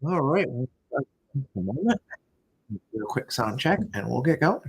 All right. We'll start in a moment. Do a quick sound check and we'll get going.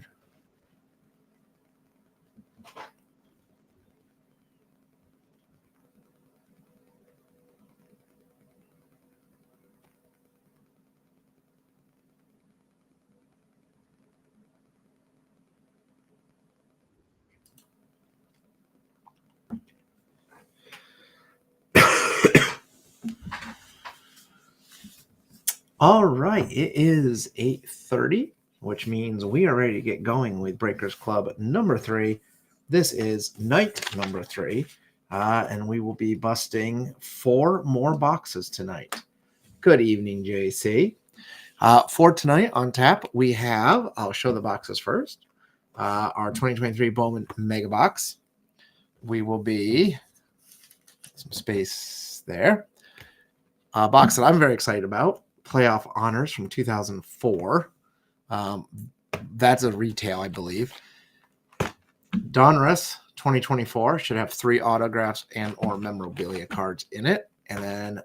All right. It is 8:30, which means we are ready to get going with Breakers Club number 3. This is night number 3, and we will be busting 4 more boxes tonight. Good evening, JC. For tonight on tap, we have, I'll show the boxes first, our 2023 Bowman Mega Box. We will be, some space there. A box that I'm very excited about, Playoff Honors from 2004. That's a retail, I believe. Donruss 2024 should have 3 autographs and or memorabilia cards in it. And then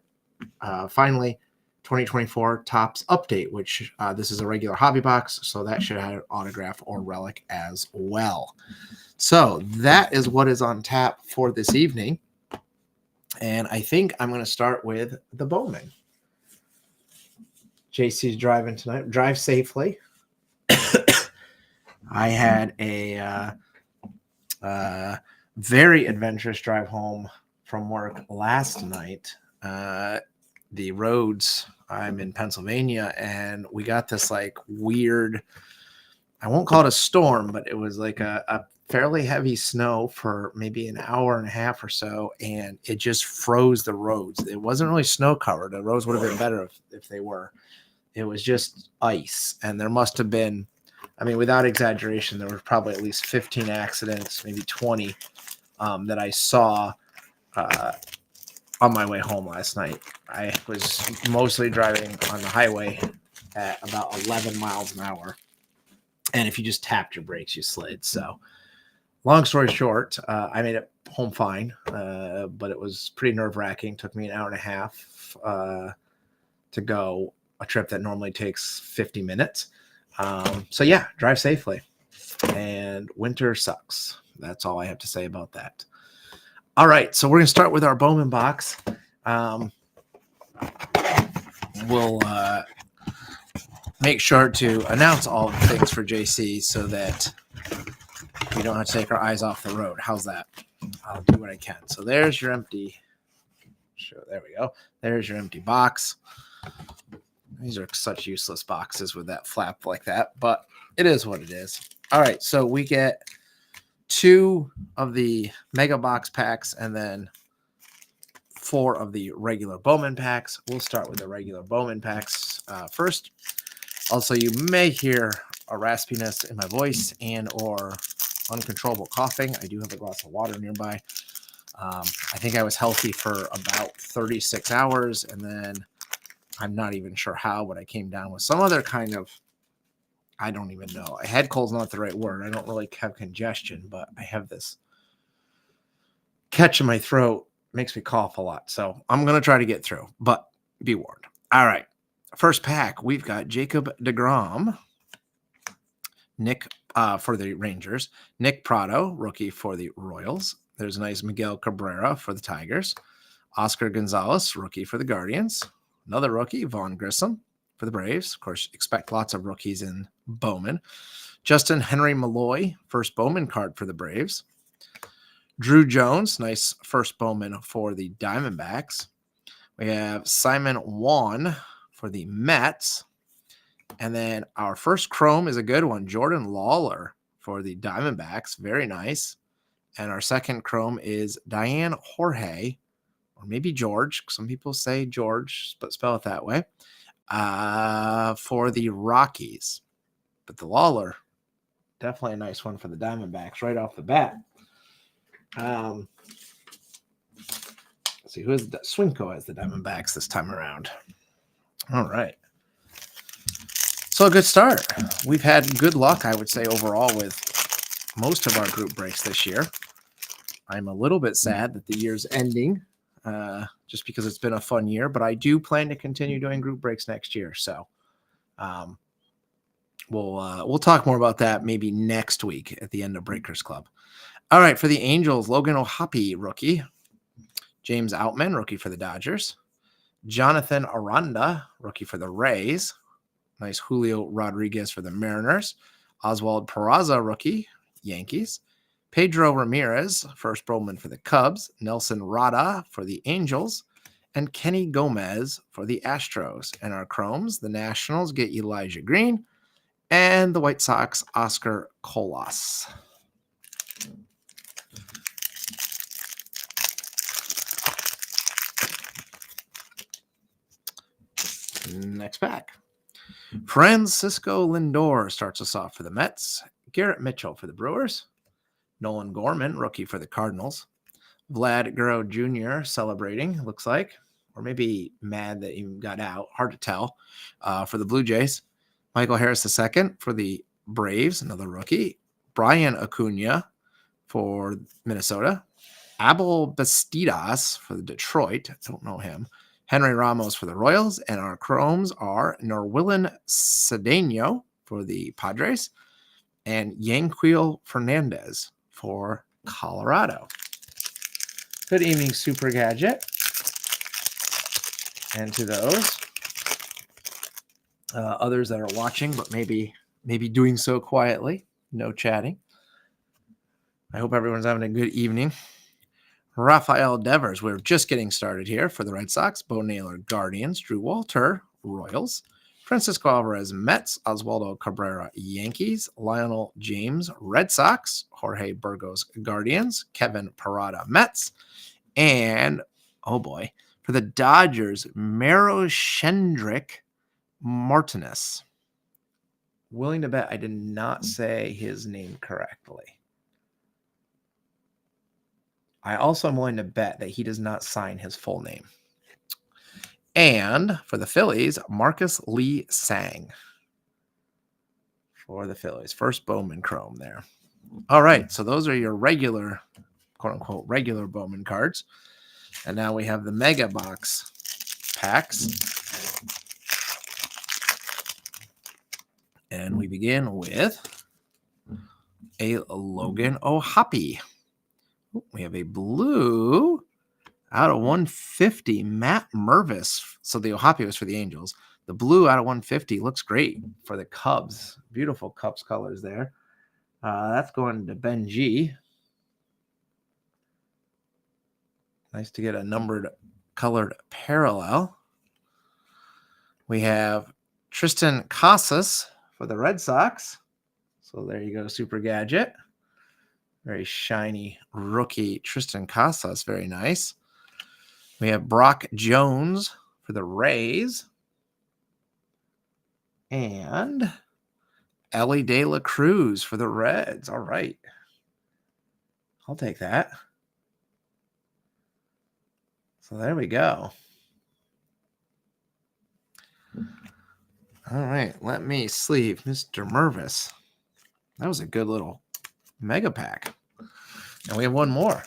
finally, 2024 Topps Update, which this is a regular hobby box, so that should have an autograph or relic as well. So that is what is on tap for this evening. And I think I'm going to start with the Bowman. JC's driving tonight. Drive safely. I had a very adventurous drive home from work last night. The roads, I'm in Pennsylvania, and we got this like weird, I won't call it a storm, but it was like a fairly heavy snow for maybe an hour and a half or so, and it just froze the roads. It wasn't really snow covered. The roads would have been better if they were. It was just ice, and there must have been, I mean, without exaggeration, there were probably at least 15 accidents, maybe 20, that I saw on my way home last night. I was mostly driving on the highway at about 11 miles an hour. And if you just tapped your brakes, you slid. So long story short, I made it home fine, but it was pretty nerve-wracking. Took me an hour and a half to go a trip that normally takes 50 minutes. So yeah, drive safely. And winter sucks. That's all I have to say about that. All right, so we're going to start with our Bowman box. We'll make sure to announce all the things for JC so that we don't have to take our eyes off the road. How's that? I'll do what I can. So there's your empty. Sure, there we go. There's your empty box. These are such useless boxes with that flap like that, but it is what it is. All right, so we get 2 of the Mega Box packs and then 4 of the regular Bowman packs. We'll start with the regular Bowman packs first. Also, you may hear a raspiness in my voice and or uncontrollable coughing. I do have a glass of water nearby. I think I was healthy for about 36 hours, and then I'm not even sure how, but I came down with some other kind of, I don't even know. Head cold's not the right word. I don't really have congestion, but I have this catch in my throat. Makes me cough a lot. So I'm going to try to get through, but be warned. All right. First pack, we've got Jacob deGrom, Nick for the Rangers, Nick Pratto, rookie for the Royals. There's a nice Miguel Cabrera for the Tigers, Oscar Gonzalez, rookie for the Guardians. Another rookie, Vaughn Grissom for the Braves. Of course, expect lots of rookies in Bowman. Justin Henry Malloy, first Bowman card for the Braves. Drew Jones, nice first Bowman for the Diamondbacks. We have Simon Juan for the Mets. And then our first Chrome is a good one, Jordan Lawler for the Diamondbacks. Very nice. And our second Chrome is Diane Jorge, or maybe George. Some people say George, but spell it that way, for the Rockies. But the Lawler, definitely a nice one for the Diamondbacks right off the bat. Let's see, who is Swinko as the Diamondbacks this time around. All right. So a good start. We've had good luck, I would say, overall with most of our group breaks this year. I'm a little bit sad that the year's ending. just because it's been a fun year. But I do plan to continue doing group breaks next year. So we'll talk more about that maybe next week at the end of Breakers Club. All right, for the Angels, Logan O'Hoppe, rookie. James Outman, rookie for the Dodgers. Jonathan Aranda, rookie for the Rays. Nice Julio Rodriguez for the Mariners. Oswald Peraza, rookie, Yankees. Pedro Ramirez, first Bowman for the Cubs. Nelson Rada for the Angels. And Kenny Gomez for the Astros. And our Chromes, the Nationals get Elijah Green. And the White Sox, Oscar Colas. Next pack. Francisco Lindor starts us off for the Mets. Garrett Mitchell for the Brewers. Nolan Gorman, rookie for the Cardinals. Vlad Guerrero Jr. celebrating, looks like, or maybe mad that he got out. Hard to tell. For the Blue Jays. Michael Harris II for the Braves, another rookie. Brian Acuna for Minnesota. Abel Bastidas for the Detroit. I don't know him. Henry Ramos for the Royals, and our Chromes are Norwillen Cedeno for the Padres and Yanquiel Fernandez for Colorado. Good evening, Super Gadget. And to those others that are watching, but maybe doing so quietly, no chatting. I hope everyone's having a good evening. Rafael Devers, we're just getting started here for the Red Sox. Bo Naylor, Guardians. Drew Walter, Royals. Francisco Alvarez, Mets. Oswaldo Cabrera, Yankees. Lionel James, Red Sox. Jorge Burgos, Guardians. Kevin Parada, Mets. And, oh boy, for the Dodgers, Maroshendrick Martinez. Willing to bet I did not say his name correctly. I also am willing to bet that he does not sign his full name. And for the Phillies, Marcus Lee Sang. For the Phillies. First Bowman Chrome there. All right, so those are your regular, quote-unquote, regular Bowman cards. And now we have the Mega Box packs. And we begin with a Logan O'Hoppe. We have a blue out of 150, Matt Mervis. So the O'Hoppe was for the Angels. The blue out of 150 looks great for the Cubs. Beautiful Cubs colors there. That's going to Ben G. Nice to get a numbered colored parallel. We have Tristan Casas for the Red Sox. So there you go, Super Gadget. Very shiny rookie Tristan Casas. Very nice. We have Brock Jones for the Rays. And Ellie De La Cruz for the Reds. All right. I'll take that. So there we go. All right. Let me sleeve Mr. Mervis. That was a good little mega pack. And we have one more.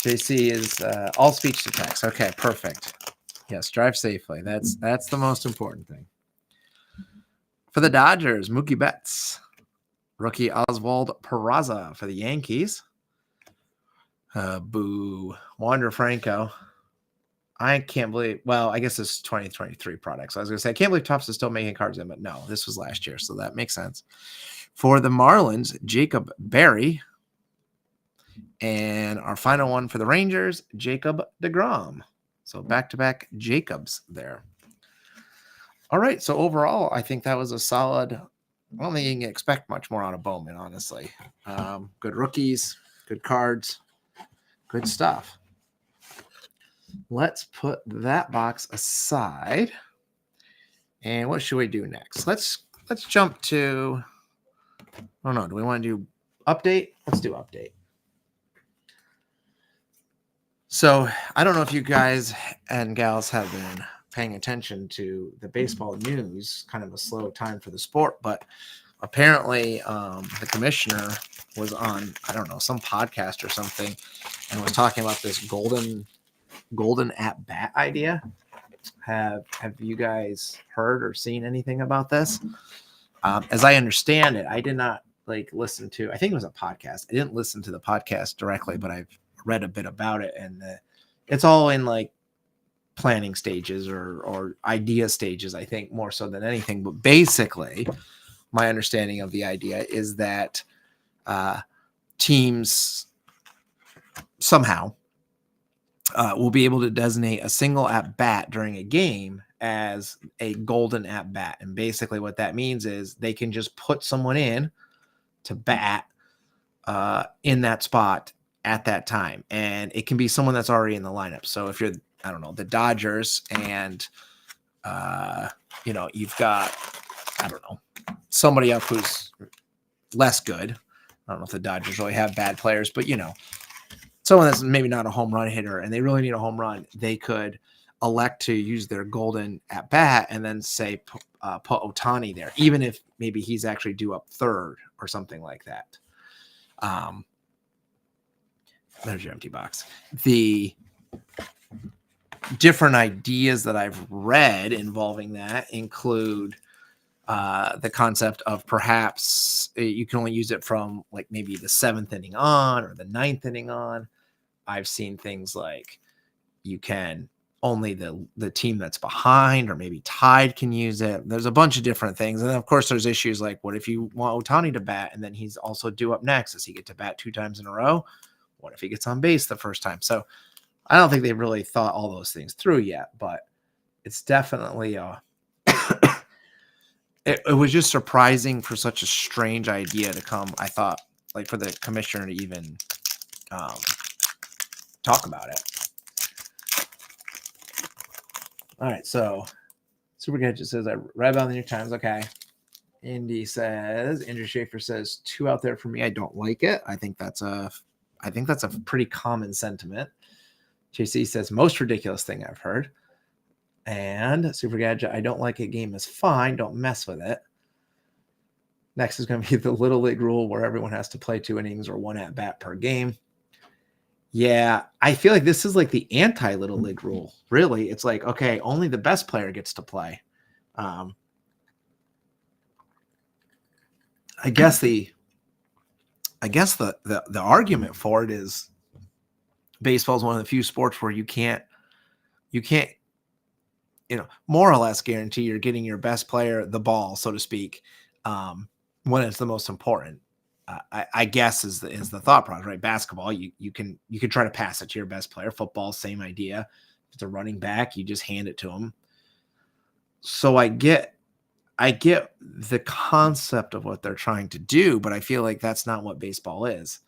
JC is all speech to text. Okay, perfect. Yes, drive safely. That's the most important thing. For the Dodgers, Mookie Betts. Rookie Oswald Peraza for the Yankees. Boo. Wander Franco. I can't believe, well, I guess it's 2023 products. So I was going to say, I can't believe Topps is still making cards in, but no, this was last year, so that makes sense. For the Marlins, Jacob Berry. And our final one for the Rangers, Jacob deGrom. So back-to-back Jacobs there. All right, so overall, I think that was a solid. I don't think you can expect much more out of Bowman, honestly. Good rookies, good cards, good stuff. Let's put that box aside. And what should we do next? Let's jump to, I don't know, do we want to do update? Let's do update. So I don't know if you guys and gals have been paying attention to the baseball news, kind of a slow time for the sport, but apparently the commissioner was on, I don't know, some podcast or something, and was talking about this golden at bat idea. Have you guys heard or seen anything about this? As I understand it, I did not listen to, I think it was a podcast. I didn't listen to the podcast directly, but I've read a bit about it, and it's all in planning stages or idea stages, I think, more so than anything. But basically, my understanding of the idea is that teams somehow will be able to designate a single at bat during a game as a golden at bat. And basically what that means is they can just put someone in to bat in that spot at that time. And it can be someone that's already in the lineup. So if you're, I don't know, the Dodgers and, you've got, I don't know, somebody up who's less good. I don't know if the Dodgers really have bad players, but someone that's maybe not a home run hitter and they really need a home run, they could elect to use their golden at bat and then say put Ohtani there, even if maybe he's actually due up third or something like that. There's your empty box. The different ideas that I've read involving that include the concept of perhaps you can only use it from maybe the 7th inning on or the 9th inning on. I've seen things like you can only the team that's behind or maybe tied can use it. There's a bunch of different things. And then, of course, there's issues like, what if you want Ohtani to bat and then he's also due up next? Does he get to bat 2 times in a row? What if he gets on base the first time? So I don't think they've really thought all those things through yet, but it's definitely it was just surprising for such a strange idea to come. I thought for the commissioner to even talk about it. All right, so Super Gadget says I read about the New York Times. Okay. Andrew Schaefer says 2 out there for me. I don't like it. I think that's a pretty common sentiment. JC says most ridiculous thing I've heard. And Super Gadget, I don't like it. Game is fine. Don't mess with it. Next is going to be the Little League rule where everyone has to play 2 innings or 1 at bat per game. Yeah, I feel like this is the anti-Little League rule. Really, it's okay, only the best player gets to play. I guess the argument for it is baseball is one of the few sports where you can't more or less guarantee you're getting your best player the ball, so to speak, when it's the most important. I guess is the thought process, right? Basketball, you can try to pass it to your best player. Football, same idea. If it's a running back, you just hand it to him. So I get the concept of what they're trying to do, but I feel like that's not what baseball is.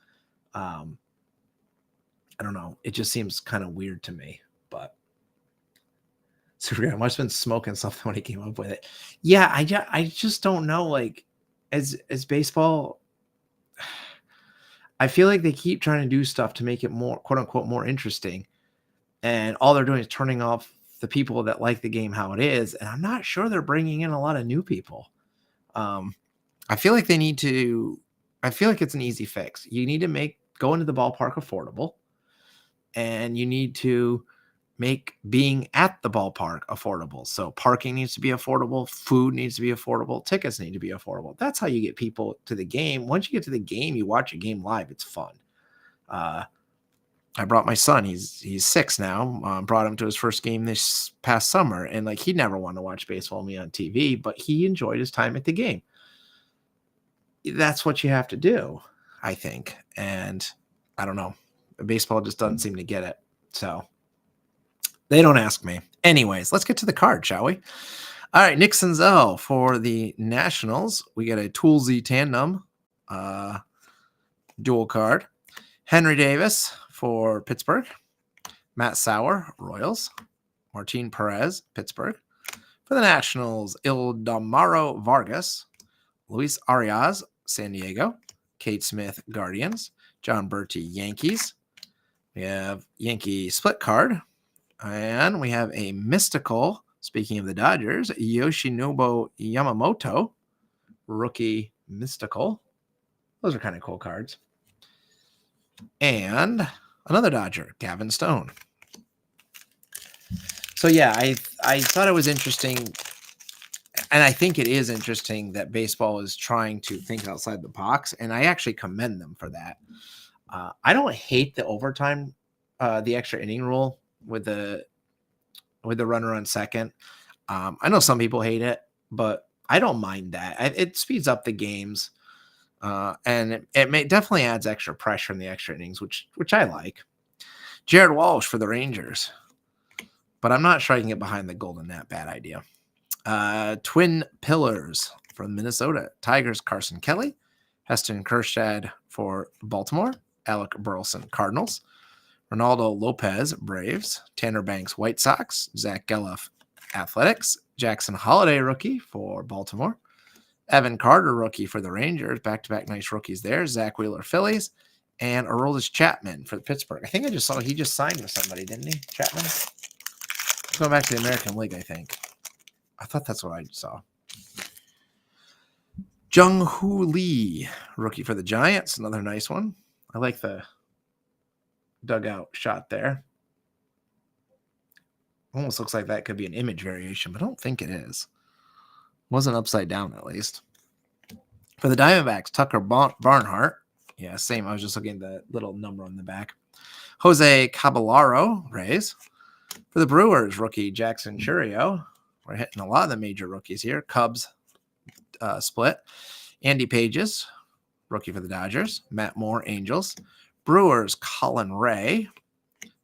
I don't know. It just seems kind of weird to me, but Superman must have been smoking something when he came up with it. Yeah, I just don't know. As baseball, I feel like they keep trying to do stuff to make it more, quote unquote, more interesting. And all they're doing is turning off the people that like the game how it is. And I'm not sure they're bringing in a lot of new people. I feel like I feel like it's an easy fix. You need to go into the ballpark affordable, and you need to make being at the ballpark affordable. So parking needs to be affordable. Food needs to be affordable. Tickets need to be affordable. That's how you get people to the game. Once you get to the game, you watch a game live. It's fun. I brought my son. He's 6 now. Brought him to his first game this past summer. And he never wanted to watch baseball with me on TV, but he enjoyed his time at the game. That's what you have to do, I think. And I don't know. Baseball just doesn't seem to get it. So they don't ask me. Anyways, let's get to the card, shall we? All right, Nick Senzel for the Nationals. We get a Toolsy tandem dual card. Henry Davis for Pittsburgh. Matt Sauer, Royals. Martin Perez, Pittsburgh. For the Nationals, Ildamaro Vargas. Luis Arias, San Diego. Kate Smith, Guardians. John Berti, Yankees. We have Yankee split card. And we have a mystical, speaking of the Dodgers, Yoshinobu Yamamoto, rookie Mystical. Those are kind of cool cards. And another Dodger, Gavin Stone. So yeah, I thought it was interesting, and I think it is interesting that baseball is trying to think outside the box, and I actually commend them for that. I don't hate the overtime, the extra inning rule with the runner on second. I know some people hate it, but I don't mind that. It speeds up the games, and it definitely adds extra pressure in the extra innings, which I like. Jared Walsh for the Rangers, but I'm not sure I can get behind the Golden Net. Bad idea. Twin Pillars from Minnesota. Tigers, Carson Kelly. Heston Kjerstad for Baltimore. Alec Burleson, Cardinals. Ronaldo Lopez, Braves. Tanner Banks, White Sox. Zach Geloff, Athletics. Jackson Holiday, rookie for Baltimore. Evan Carter, rookie for the Rangers. Back-to-back nice rookies there. Zach Wheeler, Phillies. And Aroldis Chapman for Pittsburgh. I think I just saw he just signed with somebody, didn't he? Chapman? Going back to the American League, I think. I thought that's what I saw. Jung-Hoo Lee, rookie for the Giants. Another nice one. I like the dugout shot there. Almost looks like that could be an image variation, but I don't think it is. Wasn't upside down, at least. For the Diamondbacks, Tucker Barnhart. Yeah, same. I was just looking at the little number on the back. Jose Caballero, Rays. For the Brewers, rookie Jackson Chourio. We're hitting a lot of the major rookies here. Cubs split. Andy Pages, rookie for the Dodgers. Matt Moore, Angels. Brewers, Colin Ray.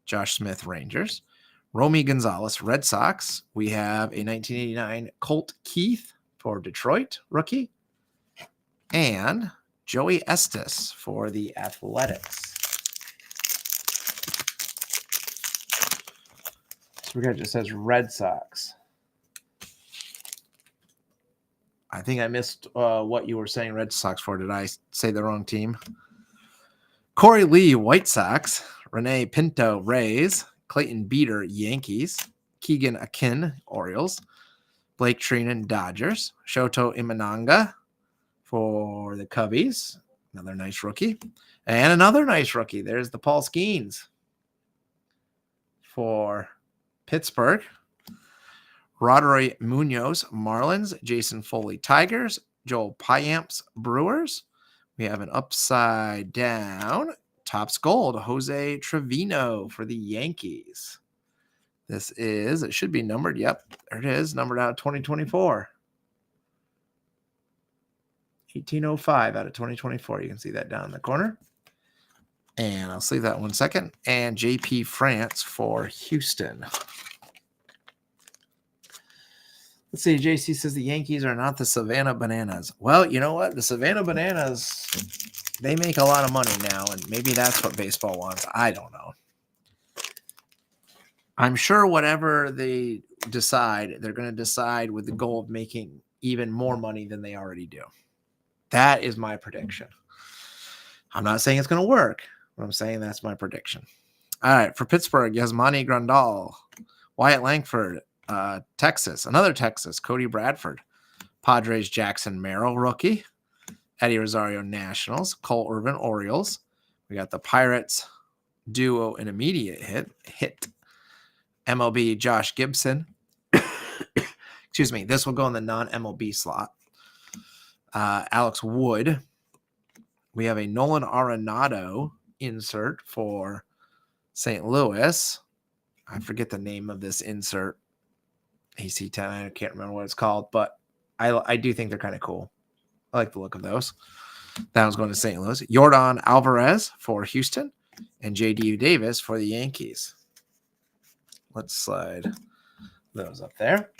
Josh Smith, Rangers. Romy Gonzalez, Red Sox. We have a 1989 Colt Keith for Detroit, rookie. And Joey Estes for the Athletics. So it just says Red Sox. I think I missed what you were saying Red Sox for. Did I say the wrong team? Corey Lee, White Sox. Renee Pinto, Rays. Clayton Beeter, Yankees. Keegan Akin, Orioles. Blake Trinan, Dodgers. Shoto Imanaga for the Cubbies. Another nice rookie. And another nice rookie. There's the Paul Skeens for Pittsburgh. Roderick Munoz, Marlins. Jason Foley, Tigers. Joel Payamps, Brewers. We have an upside down Topps Gold, Jose Trevino for the Yankees. This is, it should be numbered. Yep, there it is. Numbered out of 2024. 1805 out of 2024. You can see that down in the corner. And I'll save that 1 second. And JP France for Houston. Let's see. JC says the Yankees are not the Savannah Bananas. Well, you know what? The Savannah Bananas, they make a lot of money now, and maybe that's what baseball wants. I don't know. I'm sure whatever they decide, they're going to decide with the goal of making even more money than they already do. That is my prediction. I'm not saying it's going to work, but I'm saying that's my prediction. All right, for Pittsburgh, Yasmani Grandal, Wyatt Langford, Texas, another Texas, Cody Bradford, Padres, Jackson Merrill, rookie, Eddie Rosario, Nationals, Cole Irvin, Orioles. We got the Pirates duo, an immediate hit. MLB, Josh Gibson. Excuse me. This will go in the non-MLB slot. Alex Wood. We have a Nolan Arenado insert for St. Louis. I forget the name of this insert. AC10. I can't remember what it's called, but I do think they're kind of cool. I like the look of those. That was going to St. Louis. Yordan Alvarez for Houston and J.D. Davis for the Yankees. Let's slide those up there.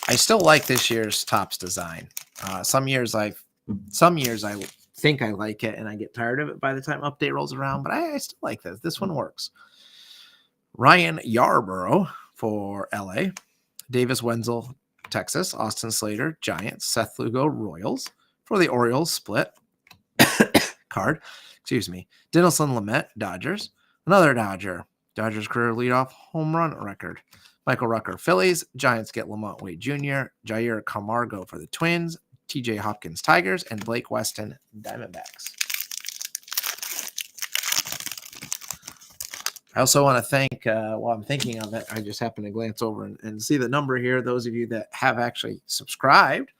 I still like this year's Topps design. Some years I think I like it and I get tired of it by the time update rolls around, but I still like this. This one works. Ryan Yarborough for LA. Davis Wenzel, Texas. Austin Slater, Giants. Seth Lugo, Royals. For the Orioles, split card. Excuse me. Dinelson Lamet, Dodgers. Another Dodger. Dodgers career leadoff home run record. Michael Rucker, Phillies. Giants get Lamont Wade Jr. Jair Camargo for the Twins. TJ Hopkins Tigers, and Blake Weston Diamondbacks. I also want to thank, while I'm thinking of it, I just happened to glance over and see the number here. Those of you that have actually subscribed,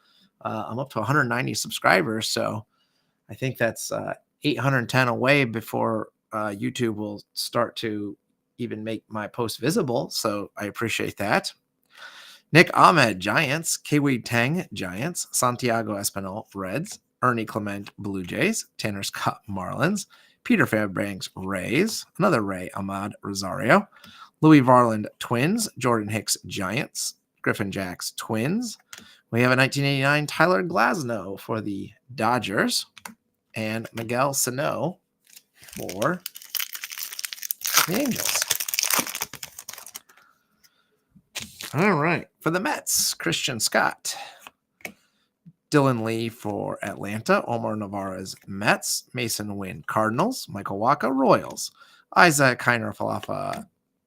I'm up to 190 subscribers. So I think that's 810 away before YouTube will start to even make my post visible. So I appreciate that. Nick Ahmed, Giants. Kiwi Tang, Giants. Santiago Espinal, Reds. Ernie Clement, Blue Jays. Tanner Scott, Marlins. Peter Fairbanks, Rays. Another Ray, Ahmad Rosario. Louis Varland, Twins. Jordan Hicks, Giants. Griffin Jacks, Twins. We have a 1989 Tyler Glasnow for the Dodgers. And Miguel Sano for the Angels. All right. For the Mets, Christian Scott. Dylan Lee for Atlanta. Omar Navarez, Mets. Mason Wynn, Cardinals. Michael Wacha, Royals. Isaac Kiner Falafa,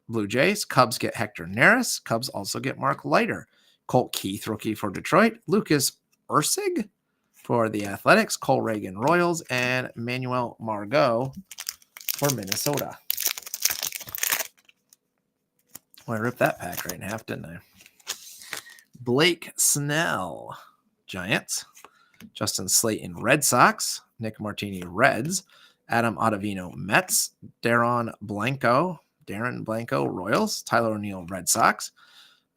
Blue Jays. Cubs get Hector Neris. Cubs also get Mark Leiter. Colt Keith, rookie for Detroit. Lucas Ursig for the Athletics. Cole Reagan, Royals. And Manuel Margot for Minnesota. Well, I ripped that pack right in half, didn't I? Blake Snell, Giants. Justin Slayton, Red Sox. Nick Martini, Reds. Adam Ottavino, Mets. Darren Blanco, Royals. Tyler O'Neill, Red Sox.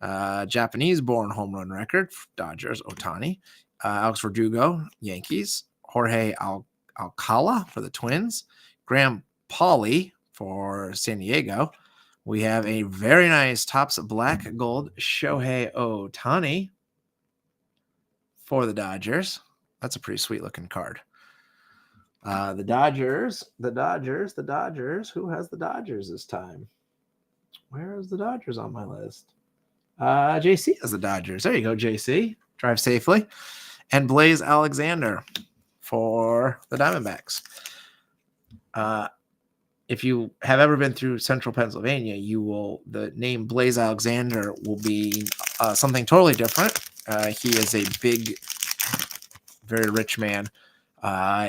Japanese-born home run record, Dodgers, Ohtani. Alex Verdugo, Yankees. Jorge Alcala for the Twins. Graham Pauley for San Diego. We have a very nice Topps Black Gold Shohei Ohtani for the Dodgers. That's a pretty sweet looking card. The Dodgers. Who has the Dodgers this time? Where is the Dodgers on my list? JC has the Dodgers. There you go, JC. Drive safely. And Blaze Alexander for the Diamondbacks. If you have ever been through central Pennsylvania, the name Blaze Alexander will be something totally different. He is a big, very rich man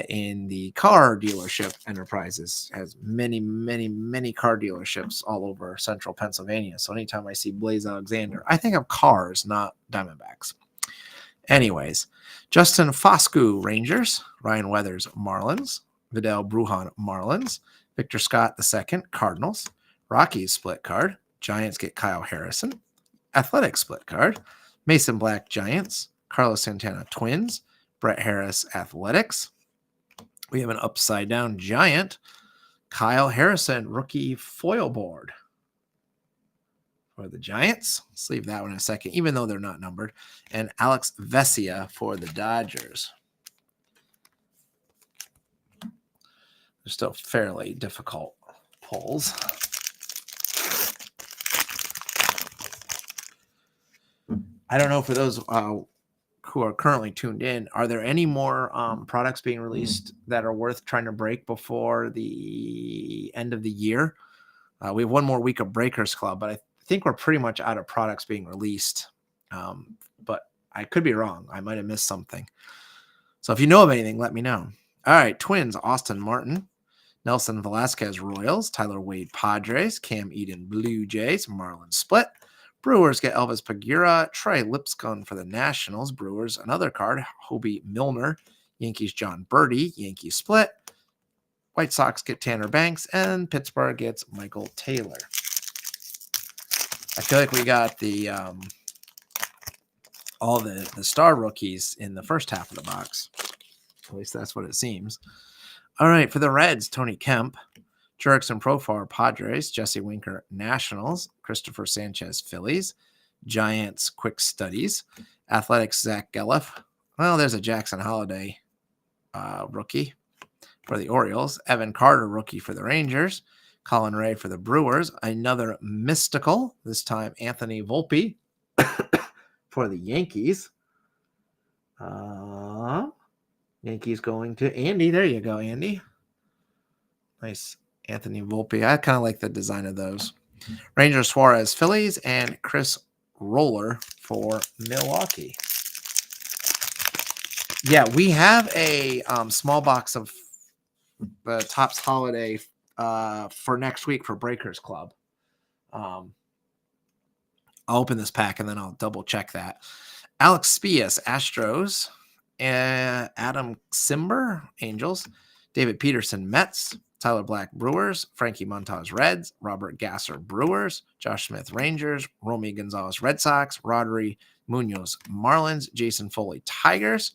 in the car dealership enterprises, has many, many, many car dealerships all over central Pennsylvania. So anytime I see Blaze Alexander, I think of cars, not Diamondbacks. Anyways, Justin Foscue, Rangers. Ryan Weathers, Marlins. Vidal Brujan, Marlins. Victor Scott II, Cardinals. Rockies split card. Giants get Kyle Harrison. Athletics split card. Mason Black, Giants. Carlos Santana, Twins. Brett Harris, Athletics. We have an upside down Giant. Kyle Harrison, rookie foil board for the Giants. Let's leave that one in a second, even though they're not numbered. And Alex Vesia for the Dodgers. They're still fairly difficult pulls. I don't know for those who are currently tuned in, are there any more products being released that are worth trying to break before the end of the year? We have one more week of Breakers Club, but I think we're pretty much out of products being released. But I could be wrong. I might have missed something. So if you know of anything, let me know. All right, Twins, Austin Martin. Nelson Velasquez, Royals. Tyler Wade, Padres. Cam Eden, Blue Jays. Marlins split. Brewers get Elvis Pagura. Trey Lipscomb for the Nationals. Brewers, another card. Hobie Milner. Yankees, John Birdie. Yankees split. White Sox get Tanner Banks. And Pittsburgh gets Michael Taylor. I feel like we got the all the star rookies in the first half of the box. At least that's what it seems. All right, for the Reds, Tony Kemp. Jurickson Profar, Padres. Jesse Winker, Nationals. Christopher Sanchez, Phillies. Giants, Quick Studies. Athletics, Zach Gelliff. Well, there's a Jackson Holiday rookie for the Orioles. Evan Carter, rookie for the Rangers. Colin Ray for the Brewers. Another mystical, this time Anthony Volpe for the Yankees. Yankees going to Andy. There you go, Andy. Nice Anthony Volpe. I kind of like the design of those. Rangers, Suarez, Phillies, and Chris Roller for Milwaukee. Yeah, we have a small box of the Topps Holiday for next week for Breakers Club. I'll open this pack and then I'll double check that. Alex Spias, Astros. Adam Simber, Angels. David Peterson, Mets. Tyler Black, Brewers. Frankie Montas, Reds. Robert Gasser, Brewers. Josh Smith, Rangers. Romy Gonzalez, Red Sox. Rodri Munoz, Marlins. Jason Foley, Tigers.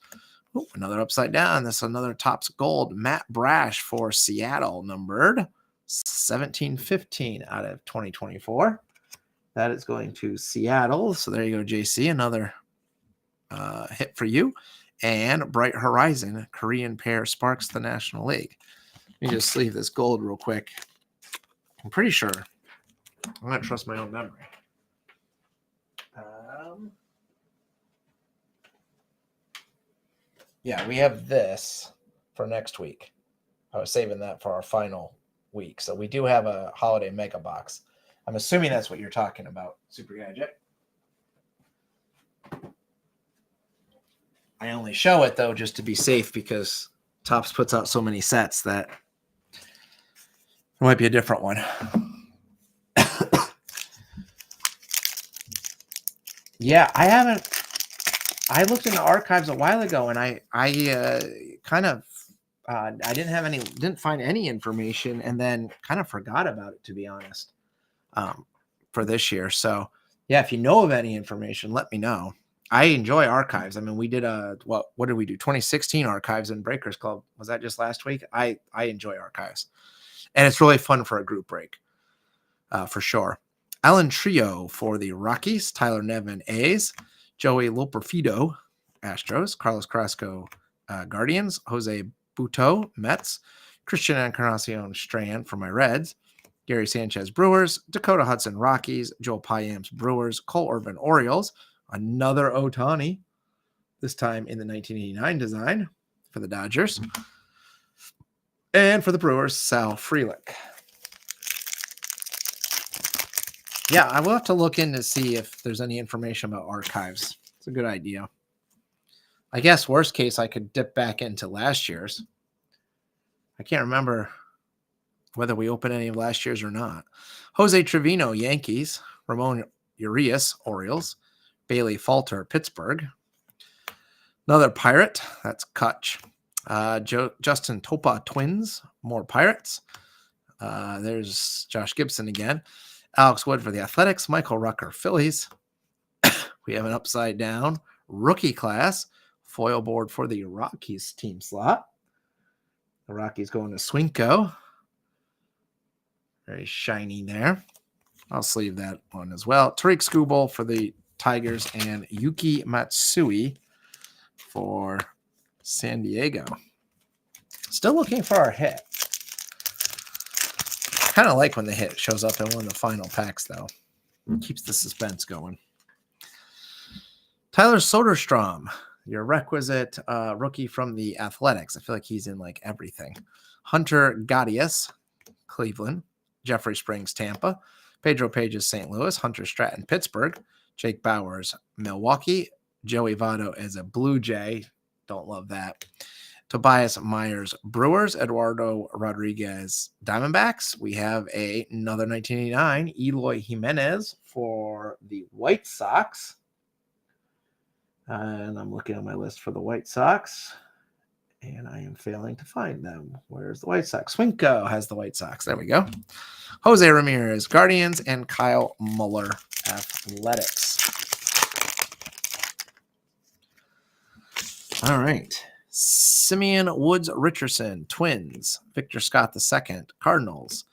Ooh, another upside down. This is another Topps Gold. Matt Brash for Seattle, numbered 1715 out of 2024. That is going to Seattle. So there you go, JC. Another hit for you. And Bright Horizon, Korean pair sparks the National League. Let me just sleeve this gold real quick. I'm pretty sure. I'm going to trust my own memory. Yeah, we have this for next week. I was saving that for our final week. So we do have a holiday mega box. I'm assuming that's what you're talking about, Super Gadget. I only show it, though, just to be safe because Topps puts out so many sets that it might be a different one. Yeah, I haven't. I looked in the archives a while ago, and I didn't find any information, and then kind of forgot about it, to be honest, for this year. So, yeah, if you know of any information, let me know. I enjoy archives. I mean, we did what did we do? 2016 archives in Breakers Club. Was that just last week? I enjoy archives, and it's really fun for a group break, for sure. Alan Trio for the Rockies, Tyler Nevin, A's, Joey Loperfido, Astros, Carlos Carrasco, Guardians, Jose Butto, Mets, Christian Encarnacion Strand for my Reds, Gary Sanchez, Brewers, Dakota Hudson, Rockies, Joel Payamps, Brewers, Cole Irvin, Orioles, another Ohtani, this time in the 1989 design for the Dodgers, and for the Brewers, Sal Frelick. Yeah, I will have to look in to see if there's any information about archives. It's a good idea. I guess worst case, I could dip back into last year's. I can't remember whether we opened any of last year's or not. Jose Trevino, Yankees. Ramon Urias, Orioles. Bailey Falter, Pittsburgh. Another Pirate. That's Kutch. Justin Topa, Twins. More Pirates. There's Josh Gibson again. Alex Wood for the Athletics. Michael Rucker, Phillies. We have an upside down rookie class. Foil board for the Rockies team slot. The Rockies going to Swinko. Very shiny there. I'll sleeve that one as well. Tariq Skubal for the Tigers and Yuki Matsui for San Diego. Still looking for our hit. Kind of like when the hit shows up in one of the final packs, though. It keeps the suspense going. Tyler Soderstrom, your requisite rookie from the Athletics. I feel like he's in like everything. Hunter Gaudius, Cleveland. Jeffrey Springs, Tampa. Pedro Pages, St. Louis. Hunter Stratton, Pittsburgh. Jake Bowers, Milwaukee. Joey Votto as a Blue Jay. Don't love that. Tobias Myers, Brewers. Eduardo Rodriguez, Diamondbacks. We have another 1989, Eloy Jimenez for the White Sox. And I'm looking at my list for the White Sox, and I am failing to find them. Where's the White Sox? Swinko has the White Sox. There we go. Jose Ramirez, Guardians, and Kyle Muller, Athletics. All right. Simeon Woods Richardson, Twins. Victor Scott II, Cardinals.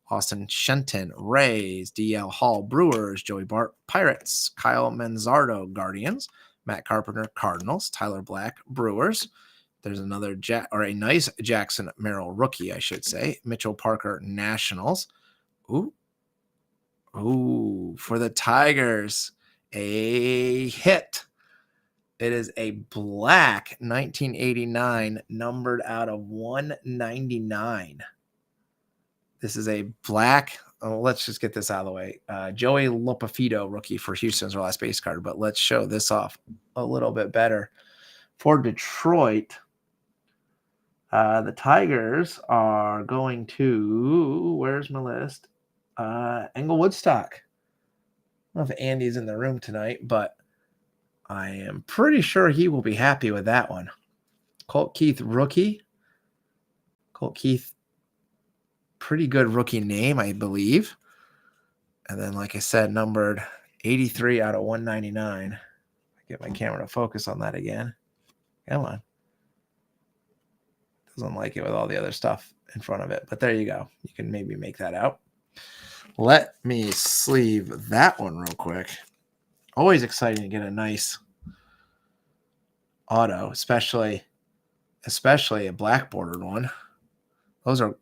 Austin Shenton, Rays. DL Hall, Brewers. Joey Bart, Pirates. Kyle Manzardo, Guardians. Matt Carpenter, Cardinals. Tyler Black, Brewers. There's another a nice Jackson Merrill rookie, I should say. Mitchell Parker, Nationals. Ooh, for the Tigers, a hit. It is a black 1989 numbered out of 199. This is a black. Oh, let's just get this out of the way. Joey Loperfido, rookie for Houston's our last base card, but let's show this off a little bit better. For Detroit, the Tigers are going to, where's my list? Engel Woodstock. I don't know if Andy's in the room tonight, but I am pretty sure he will be happy with that one. Colt Keith, rookie. Colt Keith, pretty good rookie name, I believe. And then, like I said, numbered 83 out of 199. Get my camera to focus on that again. Come on. Doesn't like it with all the other stuff in front of it. But there you go. You can maybe make that out. Let me sleeve that one real quick. Always exciting to get a nice auto, especially a black bordered one. Those are,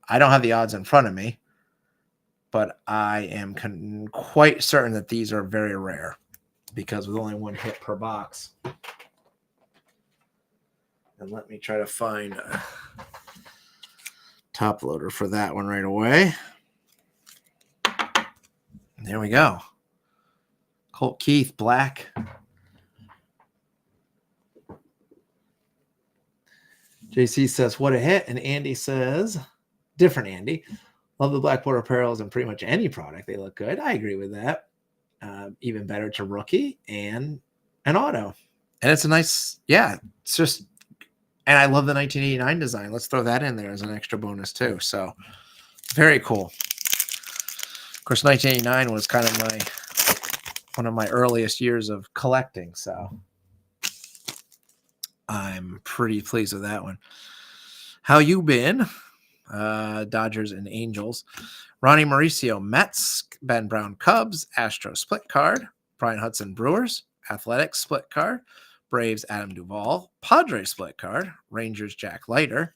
I don't have the odds in front of me, but I am quite certain that these are very rare because with only one hit per box. And let me try to find a top loader for that one right away. There we go. Colt Keith, black. JC says, what a hit. And Andy says, different Andy. Love the black border apparels in pretty much any product. They look good. I agree with that. Even better to rookie and an auto. And it's a nice, it's just, and I love the 1989 design. Let's throw that in there as an extra bonus too. So very cool. Of course, 1989 was kind of one of my earliest years of collecting. So I'm pretty pleased with that one. How you been? Dodgers and Angels. Ronnie Mauricio, Mets. Ben Brown, Cubs. Astro split card. Brian Hudson, Brewers. Athletics split card. Braves, Adam Duvall. Padres split card. Rangers, Jack Leiter.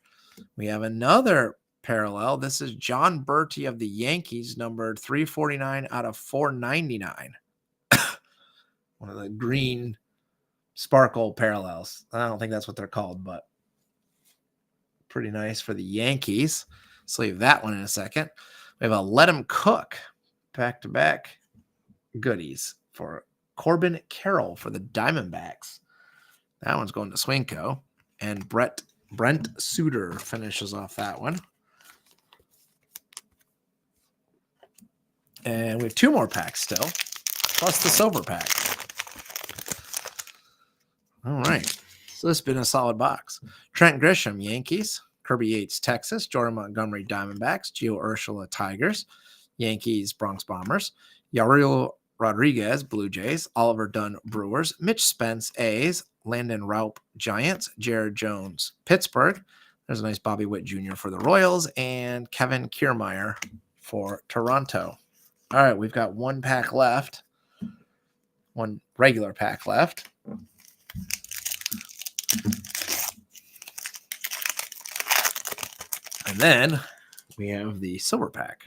We have another parallel. This is John Bertie of the Yankees, numbered 349 out of 499. One of the green sparkle parallels. I don't think that's what they're called, but pretty nice for the Yankees. Let's leave that one in a second. We have a Let 'em Cook back-to-back goodies for Corbin Carroll for the Diamondbacks. That one's going to Swinko. And Brent Suter finishes off that one. And we have two more packs still, plus the silver pack. All right. So this has been a solid box. Trent Grisham, Yankees. Kirby Yates, Texas. Jordan Montgomery, Diamondbacks. Gio Urshela, Tigers. Yankees, Bronx Bombers. Yariel Rodriguez, Blue Jays. Oliver Dunn, Brewers. Mitch Spence, A's. Landon Raup, Giants. Jared Jones, Pittsburgh. There's a nice Bobby Witt Jr. for the Royals. And Kevin Kiermaier for Toronto. All right, we've got one pack left. One regular pack left. And then we have the silver pack.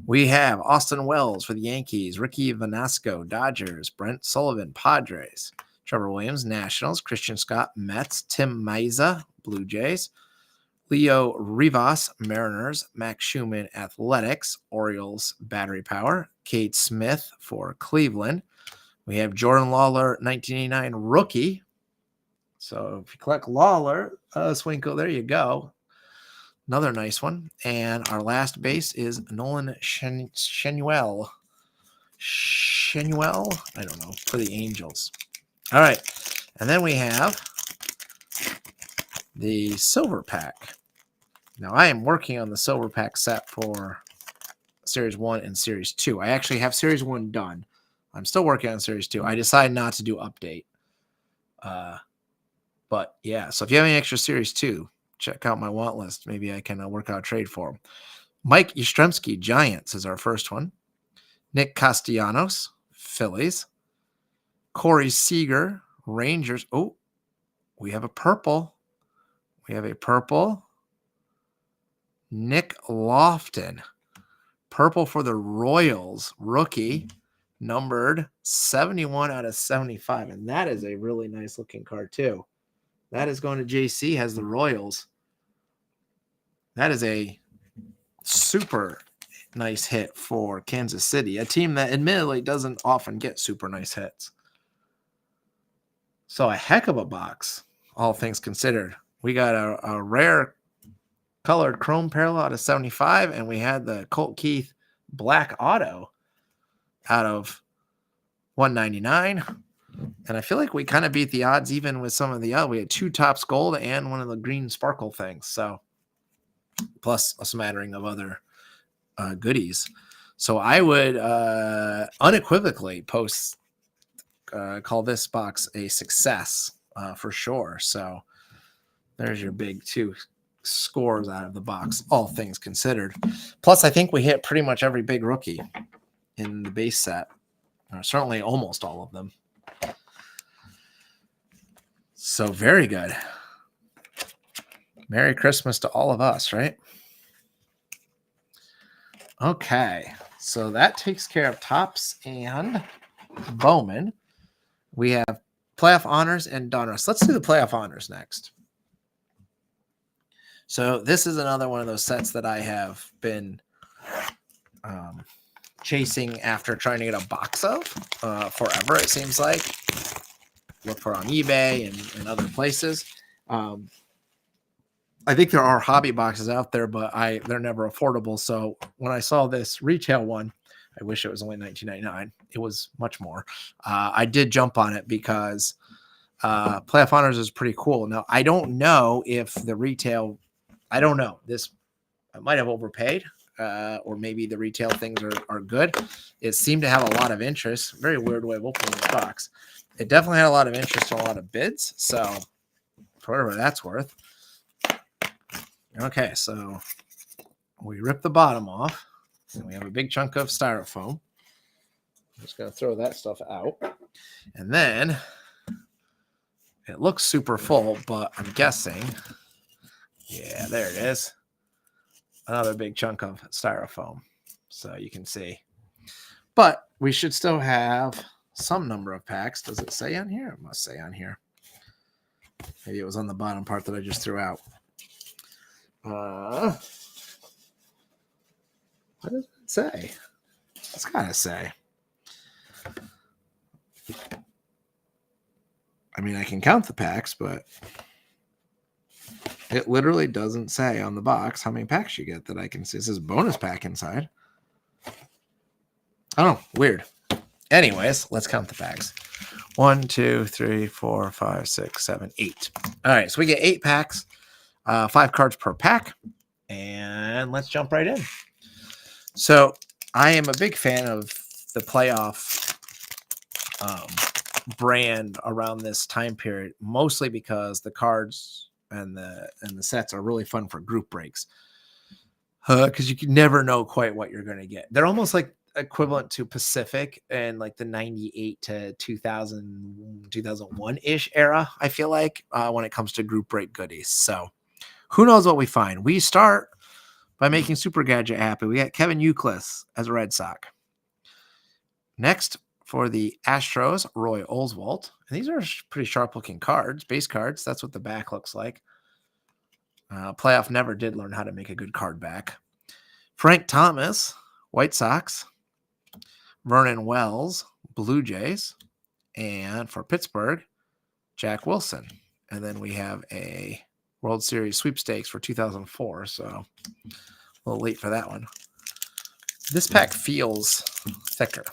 We have Austin Wells for the Yankees, Ricky Vanasco, Dodgers, Brent Sullivan, Padres, Trevor Williams, Nationals, Christian Scott, Mets, Tim Maiza, Blue Jays, Leo Rivas, Mariners, Max Schumann, Athletics, Orioles, Battery Power, Cade Smith for Cleveland. We have Jordan Lawler, 1989 rookie. So if you collect Lawler, Swinko, there you go. Another nice one. And our last base is Nolan Shenuel. I don't know, for the Angels. All right. And then we have the silver pack. Now, I am working on the silver pack set for Series 1 and Series 2. I actually have Series 1 done. I'm still working on Series 2. I decided not to do update. But, yeah, so if you have any extra Series 2, check out my want list. Maybe I can work out a trade for them. Mike Yastrzemski, Giants, is our first one. Nick Castellanos, Phillies. Corey Seager, Rangers. Oh, we have a purple. Nick Lofton, purple for the Royals, rookie, numbered 71 out of 75. And that is a really nice looking card too. That is going to JC, has the Royals. That is a super nice hit for Kansas City, a team that admittedly doesn't often get super nice hits. So a heck of a box, all things considered. We got a rare colored chrome parallel out of 75, and we had the Colt Keith black auto out of 199. And I feel like we kind of beat the odds even with some of the other. We had 2 Topps gold and one of the green sparkle things. So plus a smattering of other goodies. So I would unequivocally call this box a success for sure. So there's your big 2 scores out of the box, all things considered. Plus, I think we hit pretty much every big rookie in the base set, or certainly almost all of them. So very good. Merry Christmas to all of us, right? Okay, so that takes care of Topps and Bowman. We have playoff honors and Donruss. Let's do the playoff honors next. So this is another one of those sets that I have been chasing after trying to get a box of forever, it seems like. Look for on eBay and other places. I think there are hobby boxes out there, but they're never affordable. So when I saw this retail one, I wish it was only $19.99. It was much more. I did jump on it because Playoff Honors is pretty cool. Now, I don't know if the retail, I don't know. This I might have overpaid, or maybe the retail things are good. It seemed to have a lot of interest. Very weird way of opening this box. It definitely had a lot of interest and a lot of bids. So for whatever that's worth. Okay, so we rip the bottom off, and we have a big chunk of styrofoam. I'm just going to throw that stuff out. And then it looks super full, but I'm guessing, yeah, there it is. Another big chunk of styrofoam, so you can see. But we should still have some number of packs. Does it say on here? It must say on here. Maybe it was on the bottom part that I just threw out. What does it say? It's got to say. I mean, I can count the packs, but it literally doesn't say on the box how many packs you get that I can see. It says bonus pack inside. Oh, weird. Anyways, let's count the packs. 1, 2, 3, 4, 5, 6, 7, 8. All right, so we get 8 packs, 5 cards per pack, and let's jump right in. So I am a big fan of the playoff brand around this time period, mostly because the cards and the sets are really fun for group breaks. Because you can never know quite what you're going to get. They're almost like equivalent to Pacific and like the 98 to 2000, 2001-ish era, I feel like, when it comes to group break goodies. So who knows what we find. We start by making Super Gadget happy. We got Kevin Youkilis as a Red Sox. Next, for the Astros, Roy Oswalt. And these are pretty sharp-looking cards, base cards. That's what the back looks like. Playoff never did learn how to make a good card back. Frank Thomas, White Sox. Vernon Wells, Blue Jays. And for Pittsburgh, Jack Wilson. And then we have a World Series sweepstakes for 2004, so a little late for that one. This pack feels thicker.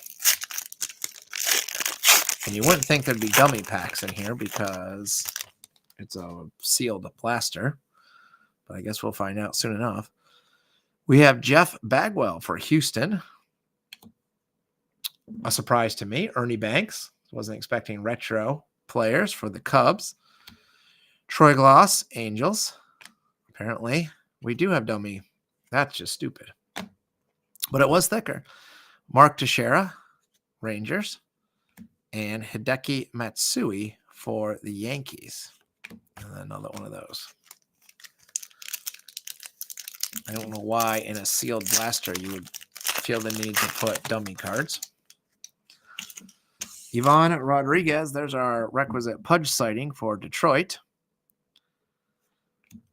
And you wouldn't think there'd be dummy packs in here because it's a sealed blaster. But I guess we'll find out soon enough. We have Jeff Bagwell for Houston. A surprise to me. Ernie Banks. Wasn't expecting retro players for the Cubs. Troy Glaus, Angels. Apparently, we do have dummy. That's just stupid. But it was thicker. Mark Teixeira, Rangers. And Hideki Matsui for the Yankees. And another one of those. I don't know why in a sealed blaster you would feel the need to put dummy cards. Ivan Rodriguez, there's our requisite Pudge sighting for Detroit.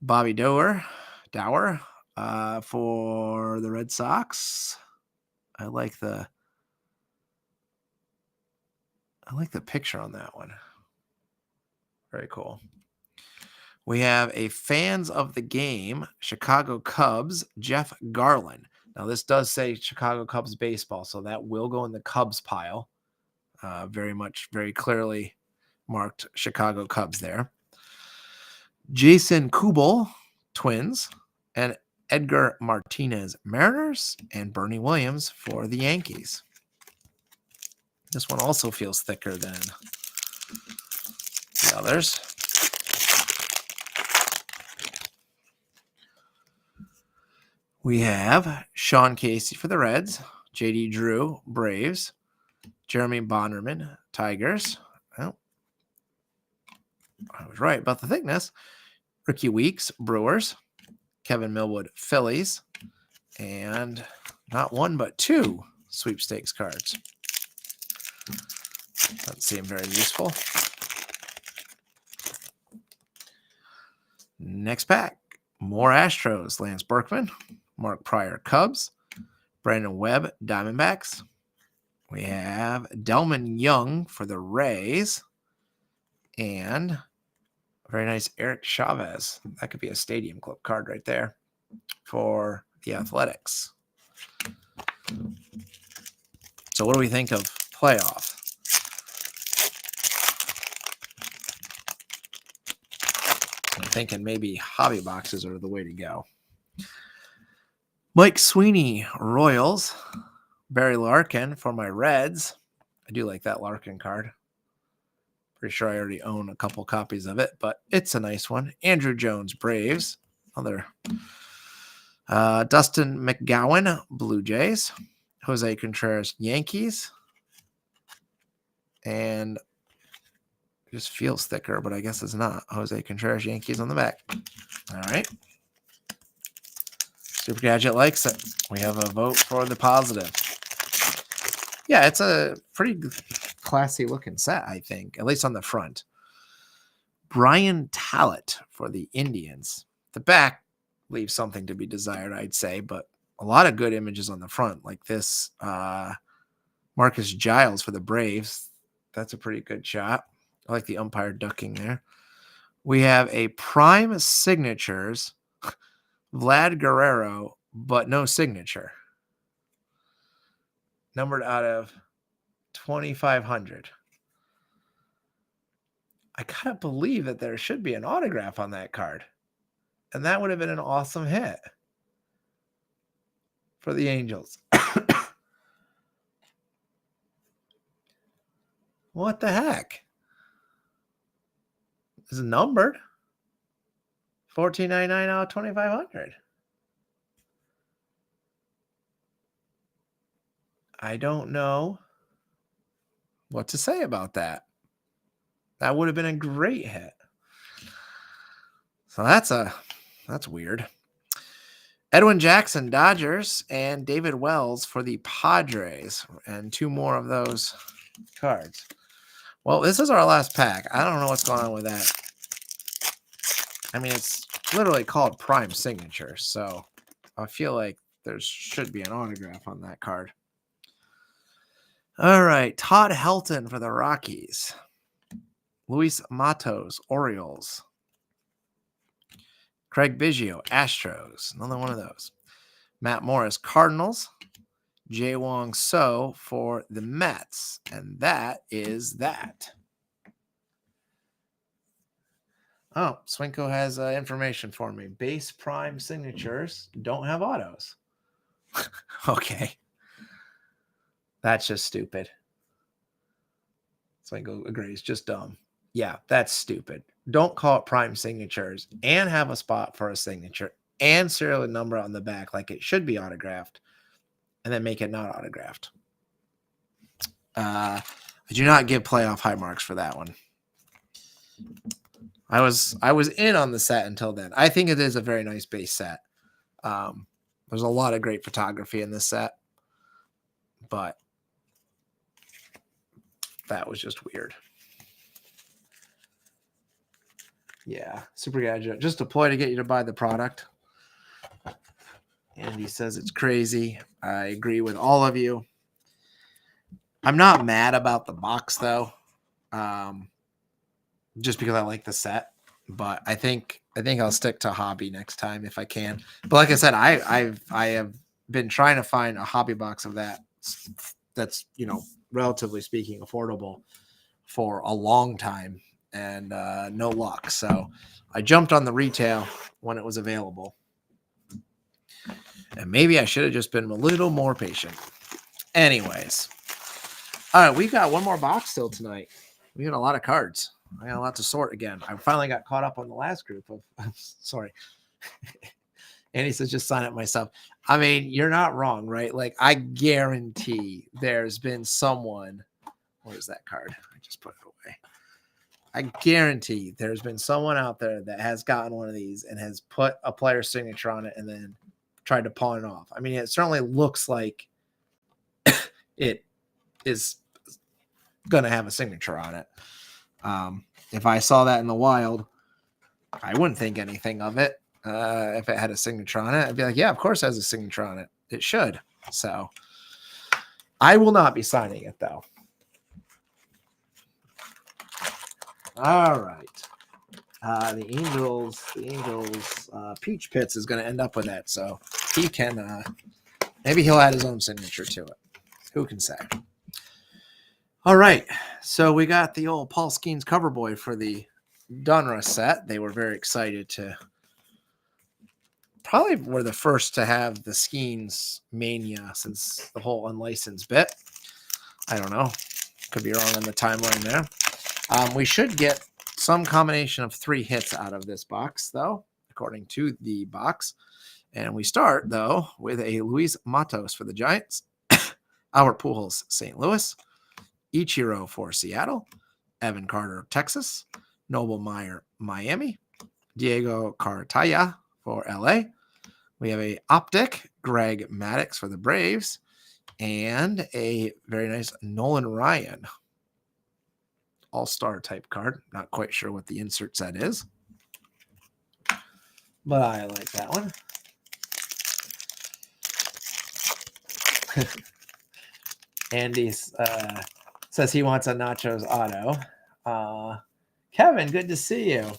Bobby Dower for the Red Sox. I like the picture on that one. Very cool. We have a fans of the game, Chicago Cubs, Jeff Garland. Now, this does say Chicago Cubs baseball, so that will go in the Cubs pile. Very clearly marked Chicago Cubs there. Jason Kubel, Twins, and Edgar Martinez, Mariners, and Bernie Williams for the Yankees. This one also feels thicker than the others. We have Sean Casey for the Reds, J.D. Drew, Braves, Jeremy Bonderman, Tigers. Well, I was right about the thickness. Ricky Weeks, Brewers, Kevin Millwood, Phillies, and not one but two sweepstakes cards. Doesn't seem very useful. Next pack, more Astros, Lance Berkman, Mark Pryor, Cubs, Brandon Webb, Diamondbacks. We have Delman Young for the Rays, and a very nice Eric Chavez. That could be a Stadium Club card right there for the Athletics. So what do we think of playoff? I'm thinking maybe hobby boxes are the way to go. Mike Sweeney, Royals. Barry Larkin for my Reds. I do like that Larkin card. Pretty sure I already own a couple copies of it, but it's a nice one. Andrew Jones, Braves. Dustin McGowan, Blue Jays. Jose Contreras, Yankees. And it just feels thicker, but I guess it's not. Jose Contreras, Yankees on the back. All right. Super Gadget likes it. We have a vote for the positive. Yeah, it's a pretty classy looking set, I think, at least on the front. Brian Talent for the Indians. The back leaves something to be desired, I'd say, but a lot of good images on the front, like this Marcus Giles for the Braves. That's a pretty good shot. I like the umpire ducking there. We have a Prime Signatures, Vlad Guerrero, but no signature. Numbered out of 2,500. I gotta believe that there should be an autograph on that card. And that would have been an awesome hit for the Angels. What the heck? Is it numbered? 1499 out of 2,500. I don't know what to say about that. That would have been a great hit. So that's weird. Edwin Jackson, Dodgers, and David Wells for the Padres, and two more of those cards. Well, this is our last pack. I don't know what's going on with that. I mean, it's literally called Prime Signature, so I feel like there should be an autograph on that card. All right, Todd Helton for the Rockies. Luis Matos, Orioles. Craig Biggio, Astros. Another one of those. Matt Morris, Cardinals. Jae-Wong So for the Mets. And that is that. Oh, Swinko has information for me. Base Prime Signatures don't have autos. Okay. That's just stupid. Swinko agrees. Just dumb. Yeah, that's stupid. Don't call it Prime Signatures and have a spot for a signature and serial number on the back like it should be autographed, and then make it not autographed. I do not give playoff high marks for that one. I was in on the set until then. I think it is a very nice base set. There's a lot of great photography in this set, but that was just weird. Yeah, Super Gadget. Just a ploy to get you to buy the product. And he says it's crazy. I agree with all of you. I'm not mad about the box, though. just because I like the set. But I think I'll stick to hobby next time if I can. But like I said, I have been trying to find a hobby box of that's relatively speaking affordable for a long time, and no luck. So I jumped on the retail when it was available, and maybe I should have just been a little more patient. Anyways, all right, we got one more box still tonight. We got a lot of cards. I got a lot to sort again. I finally got caught up on the last group of sorry. Andy says just sign up myself. I mean, you're not wrong, right? Like, I guarantee there's been someone. Where's that card? I just put it away. I guarantee there's been someone out there that has gotten one of these and has put a player's signature on it and then tried to pawn it off. I mean, it certainly looks like it is going to have a signature on it. If I saw that in the wild, I wouldn't think anything of it. If it had a signature on it, I'd be like, yeah, of course it has a signature on it. It should. So I will not be signing it, though. All right. The Angels, Peach Pits is going to end up with that. So he can, maybe he'll add his own signature to it. Who can say? All right. So we got the old Paul Skeens cover boy for the Donruss set. They were very excited to, probably were the first to have the Skeens mania since the whole unlicensed bit. I don't know. Could be wrong on the timeline there. We should get some combination of 3 hits out of this box, though, according to the box. And we start, though, with a Luis Matos for the Giants, Albert Pujols, St. Louis, Ichiro for Seattle, Evan Carter, Texas, Noble Meyer, Miami, Diego Cartaya for LA. We have a Optic, Greg Maddux for the Braves, and a very nice Nolan Ryan all-star type card. Not quite sure what the insert set is, but I like that one. Andy says he wants a Nachos auto. Kevin, good to see you.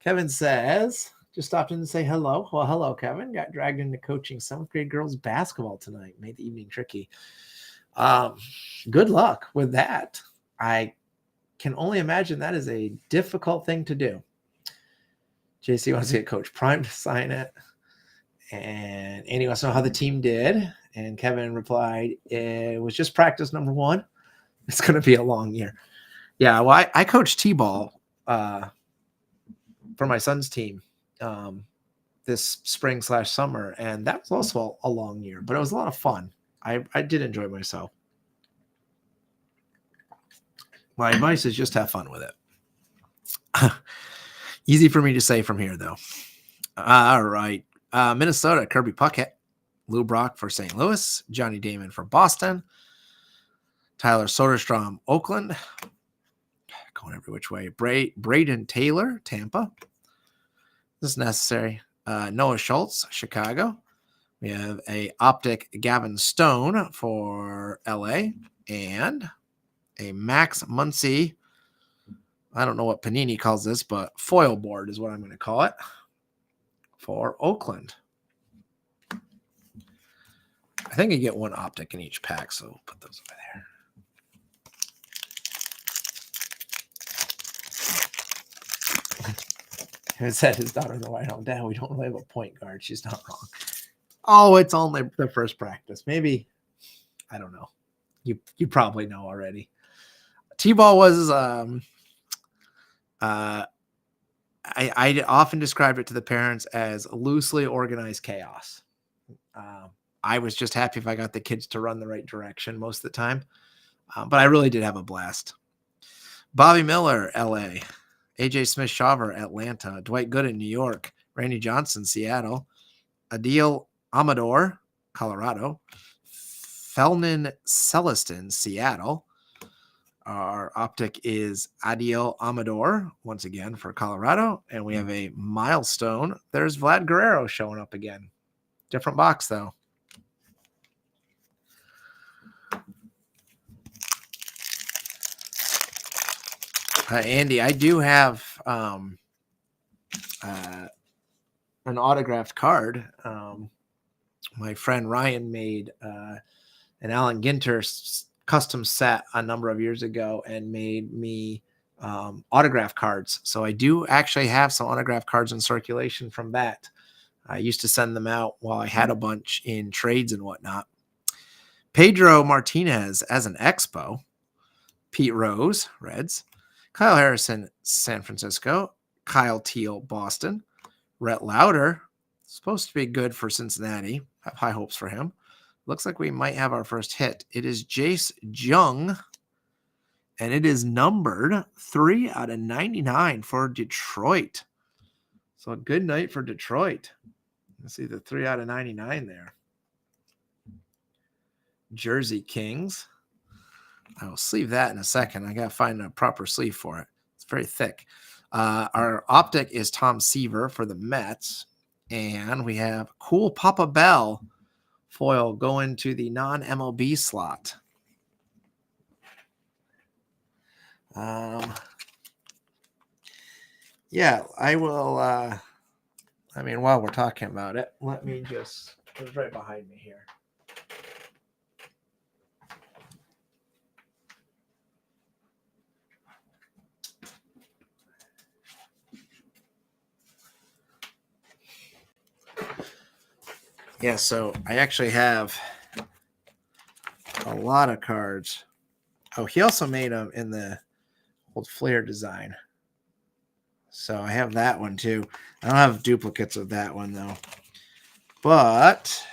Kevin says, just stopped in to say hello. Well, hello, Kevin. Got dragged into coaching 7th grade girls basketball tonight. Made the evening tricky. Good luck with that. I can only imagine that is a difficult thing to do. JC wants to get Coach Prime to sign it. And Andy wants to know how the team did. And Kevin replied, it was just practice number 1. It's going to be a long year. Yeah, well, I coached T-ball for my son's team this spring/summer, and that was also a long year, but it was a lot of fun. I did enjoy myself. My advice is just have fun with it. Easy for me to say from here, though. All right. Minnesota, Kirby Puckett, Lou Brock for St. Louis, Johnny Damon for Boston, Tyler Soderstrom, Oakland, going every which way, Braden Taylor, Tampa. This is necessary. Noah Schultz, Chicago. We have a Optic Gavin Stone for LA, and a Max Muncy. I don't know what Panini calls this, but foil board is what I'm going to call it, for Oakland. I think you get 1 Optic in each pack, so we'll put those over there. It said his daughter in the White Home, Dad, we don't really have a point guard. She's not wrong. Oh, it's only the first practice. Maybe, I don't know. You probably know already. T-ball was I often described it to the parents as loosely organized chaos. I was just happy if I got the kids to run the right direction most of the time. But I really did have a blast. Bobby Miller, LA. AJ Smith-Shawver, Atlanta. Dwight Gooden, New York. Randy Johnson, Seattle. Adil Amador, Colorado. Felnin Celestin, Seattle. Our Optic is Adil Amador, once again, for Colorado. And we have a milestone. There's Vlad Guerrero showing up again. Different box, though. Andy, I do have an autographed card. My friend Ryan made an Allen Ginter custom set a number of years ago and made me autograph cards. So I do actually have some autograph cards in circulation from that. I used to send them out while I had a bunch in trades and whatnot. Pedro Martinez as an Expo. Pete Rose, Reds. Kyle Harrison, San Francisco. Kyle Teal, Boston. Rhett Lauder, supposed to be good for Cincinnati. Have high hopes for him. Looks like we might have our first hit. It is Jace Jung, and it is numbered 3/99 for Detroit. So a good night for Detroit. Let's see the 3/99 there. Jersey Kings. I will sleeve that in a second. I got to find a proper sleeve for it. It's very thick. Our optic is Tom Seaver for the Mets. And we have cool Papa Bell foil going to the non-MLB slot. Yeah, I will. While we're talking about it, let me just, it's right behind me here. Yeah, so I actually have a lot of cards. Oh, he also made them in the old Flair design. So I have that one too. I don't have duplicates of that one though. But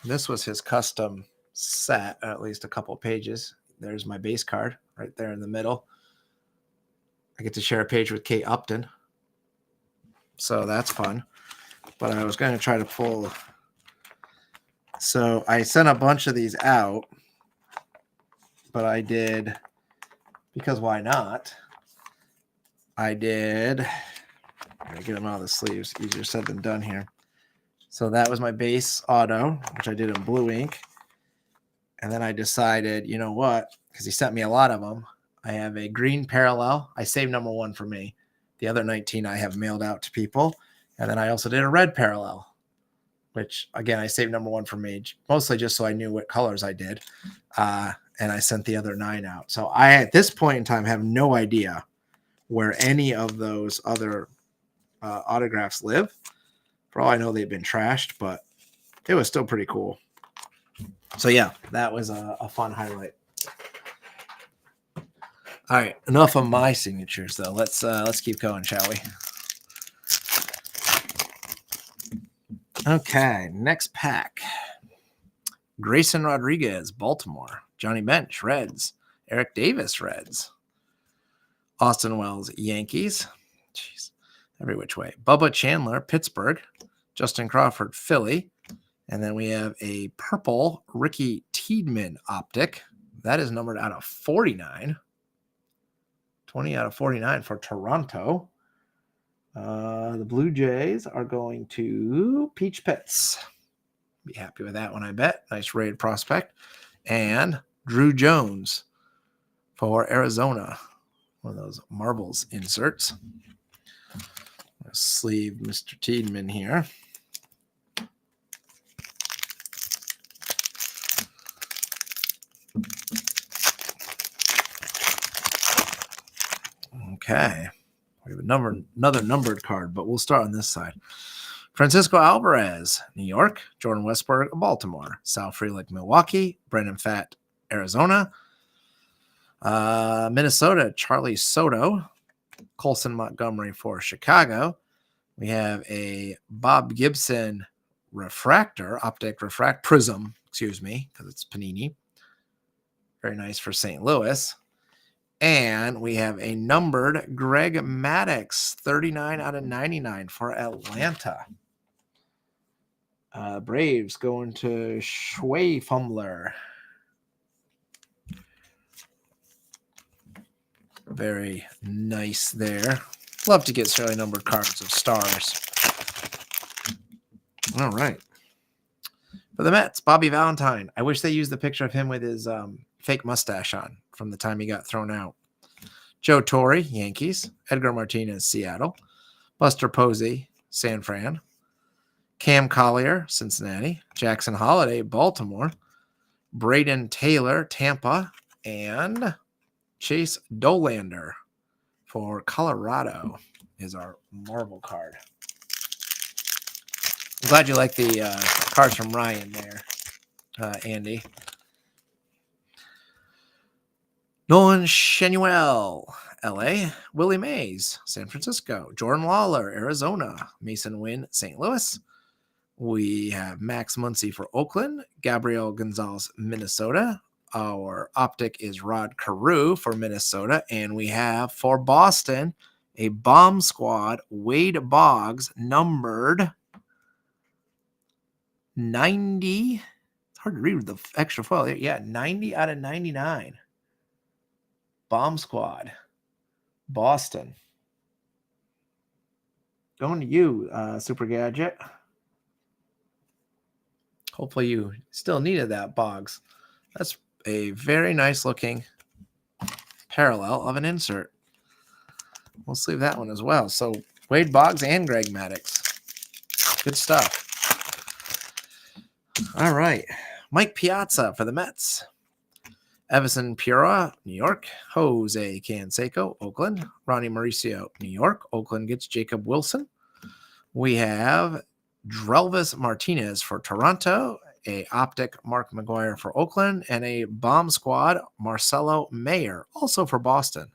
this was his custom set, at least a couple of pages. There's my base card right there in the middle. I get to share a page with Kate Upton. So that's fun. But I was going to try to pull. So I sent a bunch of these out. But I did, because why not? I did. I'm going to get them out of the sleeves. Easier said than done here. So that was my base auto, which I did in blue ink. And then I decided, you know what? Because he sent me a lot of them. I have a green parallel. I saved number 1 for me. The other 19 I have mailed out to people. And then I also did a red parallel, which, again, I saved number 1 for me, mostly just so I knew what colors I did. And I sent the other 9 out. So I, at this point in time, have no idea where any of those other autographs live. For all I know, they've been trashed, but it was still pretty cool. So, yeah, that was a fun highlight. All right, enough of my signatures, though. Let's keep going, shall we? Okay, next pack. Grayson Rodriguez, Baltimore. Johnny Bench, Reds. Eric Davis, Reds. Austin Wells, Yankees. Jeez, every which way. Bubba Chandler, Pittsburgh. Justin Crawford, Philly. And then we have a purple Ricky Tiedemann optic. That is numbered out of 49. 20 out of 49 for Toronto. The Blue Jays are going to Peach Pits. Be happy with that one, I bet. Nice rated prospect. And Drew Jones for Arizona. One of those marbles inserts. I'll sleeve Mr. Tiedemann here. Okay. We have another numbered card, but we'll start on this side. Francisco Alvarez, New York. Jordan Westburg, Baltimore. Sal Frelick, Milwaukee. Brendan Pfaadt, Arizona. Minnesota, Charlie Soto. Colson Montgomery for Chicago. We have a Bob Gibson optic prism, because it's Panini. Very nice for St. Louis. And we have a numbered Greg Maddux, 39 out of 99 for Atlanta. Braves going to Shui Fumbler. Very nice there. Love to get serially numbered cards of stars. All right. For the Mets, Bobby Valentine. I wish they used the picture of him with his fake mustache on from the time he got thrown out. Joe Torre, Yankees. Edgar Martinez, Seattle. Buster Posey, San Fran. Cam Collier, Cincinnati. Jackson Holiday, Baltimore. Braden Taylor, Tampa. And Chase Dolander for Colorado is our Marvel card. I'm glad you like the cards from Ryan there, Andy. Nolan Shenuel, LA. Willie Mays, San Francisco. Jordan Lawler, Arizona. Mason Wynn, St. Louis. We have Max Muncy for Oakland. Gabriel Gonzalez, Minnesota. Our optic is Rod Carew for Minnesota. And we have for Boston a Bomb Squad, Wade Boggs, numbered 90. It's hard to read with the extra foil. Yeah, 90 out of 99. Bomb Squad, Boston. Going to you, Super Gadget. Hopefully you still needed that, Boggs. That's a very nice looking parallel of an insert. We'll sleeve that one as well. So Wade Boggs and Greg Maddux. Good stuff. All right. Mike Piazza for the Mets. Everson Pura, New York. Jose Canseco, Oakland. Ronnie Mauricio, New York. Oakland gets Jacob Wilson. We have Drelvis Martinez for Toronto. A optic Mark McGuire for Oakland. And a Bomb Squad Marcelo Mayer, also for Boston.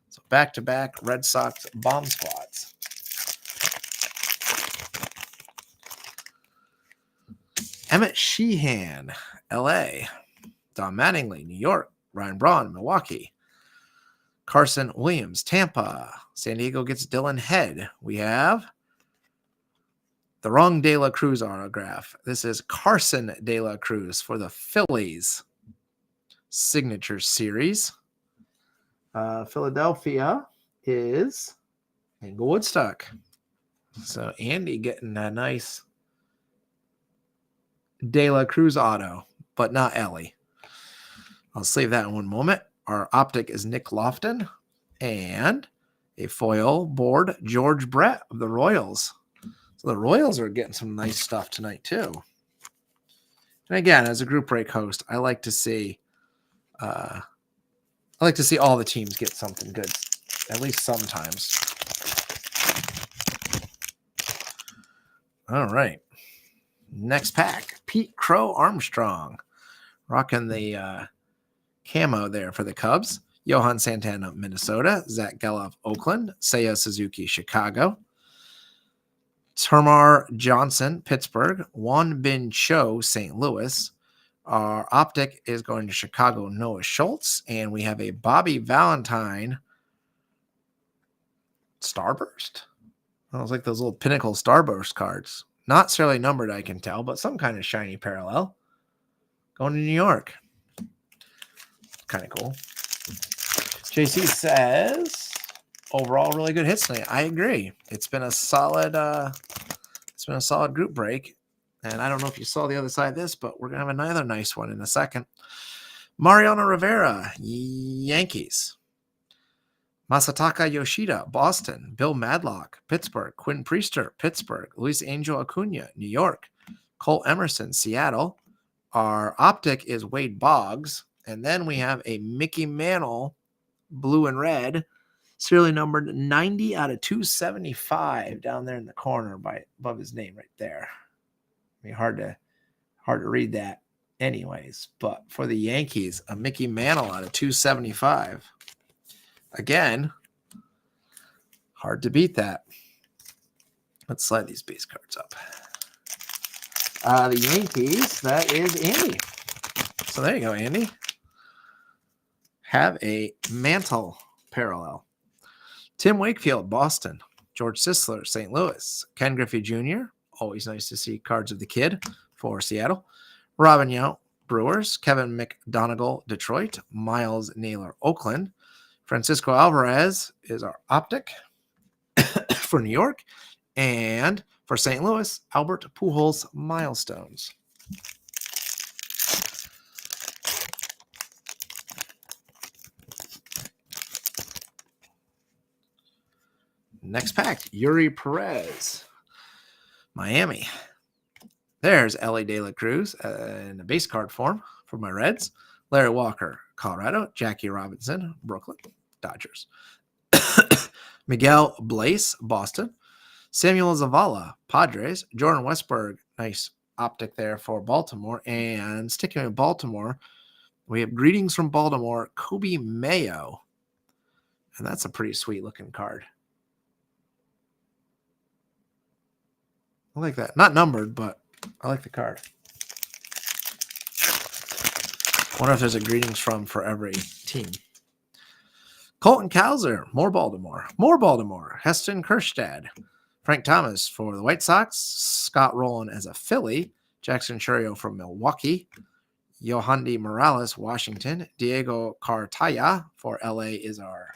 So back-to-back Red Sox Bomb Squads. Emmett Sheehan, LA. Don Mattingly, New York. Ryan Braun, Milwaukee. Carson Williams, Tampa. San Diego gets Dylan Head. We have the wrong De La Cruz autograph. This is Carson De La Cruz for the Phillies Signature Series. Philadelphia is Englewood Stock. So Andy getting a nice De La Cruz auto, but not Ellie. I'll save that in one moment. Our optic is Nick Lofton and a foil board, George Brett of the Royals. So the Royals are getting some nice stuff tonight too. And again, as a group break host, I like to see all the teams get something good, at least sometimes. All right. Next pack, Pete Crow Armstrong. Rocking the camo there for the Cubs. Johan Santana, Minnesota. Zach Geloff, Oakland. Seiya Suzuki, Chicago. Termar Johnson, Pittsburgh. Juan Bin Cho, St. Louis. Our optic is going to Chicago, Noah Schultz. And we have a Bobby Valentine Starburst. Well, it's like those little Pinnacle Starburst cards. Not necessarily numbered, I can tell, but some kind of shiny parallel. Going to New York. Kind of cool. JC says, overall, really good hits tonight. I agree. It's been a solid group break. And I don't know if you saw the other side of this, but we're going to have another nice one in a second. Mariano Rivera, Yankees. Masataka Yoshida, Boston. Bill Madlock, Pittsburgh. Quinn Priester, Pittsburgh. Luis Angel Acuna, New York. Cole Emerson, Seattle. Our optic is Wade Boggs. And then we have a Mickey Mantle, blue and red, serially numbered 90 out of 275 down there in the corner above his name right there. I mean, hard to read that anyways. But for the Yankees, a Mickey Mantle out of 275. Again, hard to beat that. Let's slide these base cards up. The Yankees, that is Andy. So there you go, Andy. Have a Mantle parallel. Tim Wakefield, Boston. George Sisler, St. Louis. Ken Griffey Jr., always nice to see cards of the kid for Seattle. Robin Yount, Brewers. Kevin McDonegal, Detroit. Miles Naylor, Oakland. Francisco Alvarez is our optic for New York. And for St. Louis, Albert Pujols Milestones. Next pack, Yuri Perez, Miami. There's Ellie De La Cruz in a base card form for my Reds. Larry Walker, Colorado. Jackie Robinson, Brooklyn, Dodgers. Miguel Blaze, Boston. Samuel Zavala, Padres. Jordan Westberg, nice optic there for Baltimore. And sticking with Baltimore, we have Greetings from Baltimore, Kobe Mayo. And that's a pretty sweet looking card. I like that. Not numbered, but I like the card. Wonder if there's a greetings from for every team. Colton Cowser, more Baltimore. More Baltimore. Heston Kjerstad. Frank Thomas for the White Sox. Scott Rowland as a Philly. Jackson Churio from Milwaukee. Yohandy Morales, Washington. Diego Cartaya for LA is our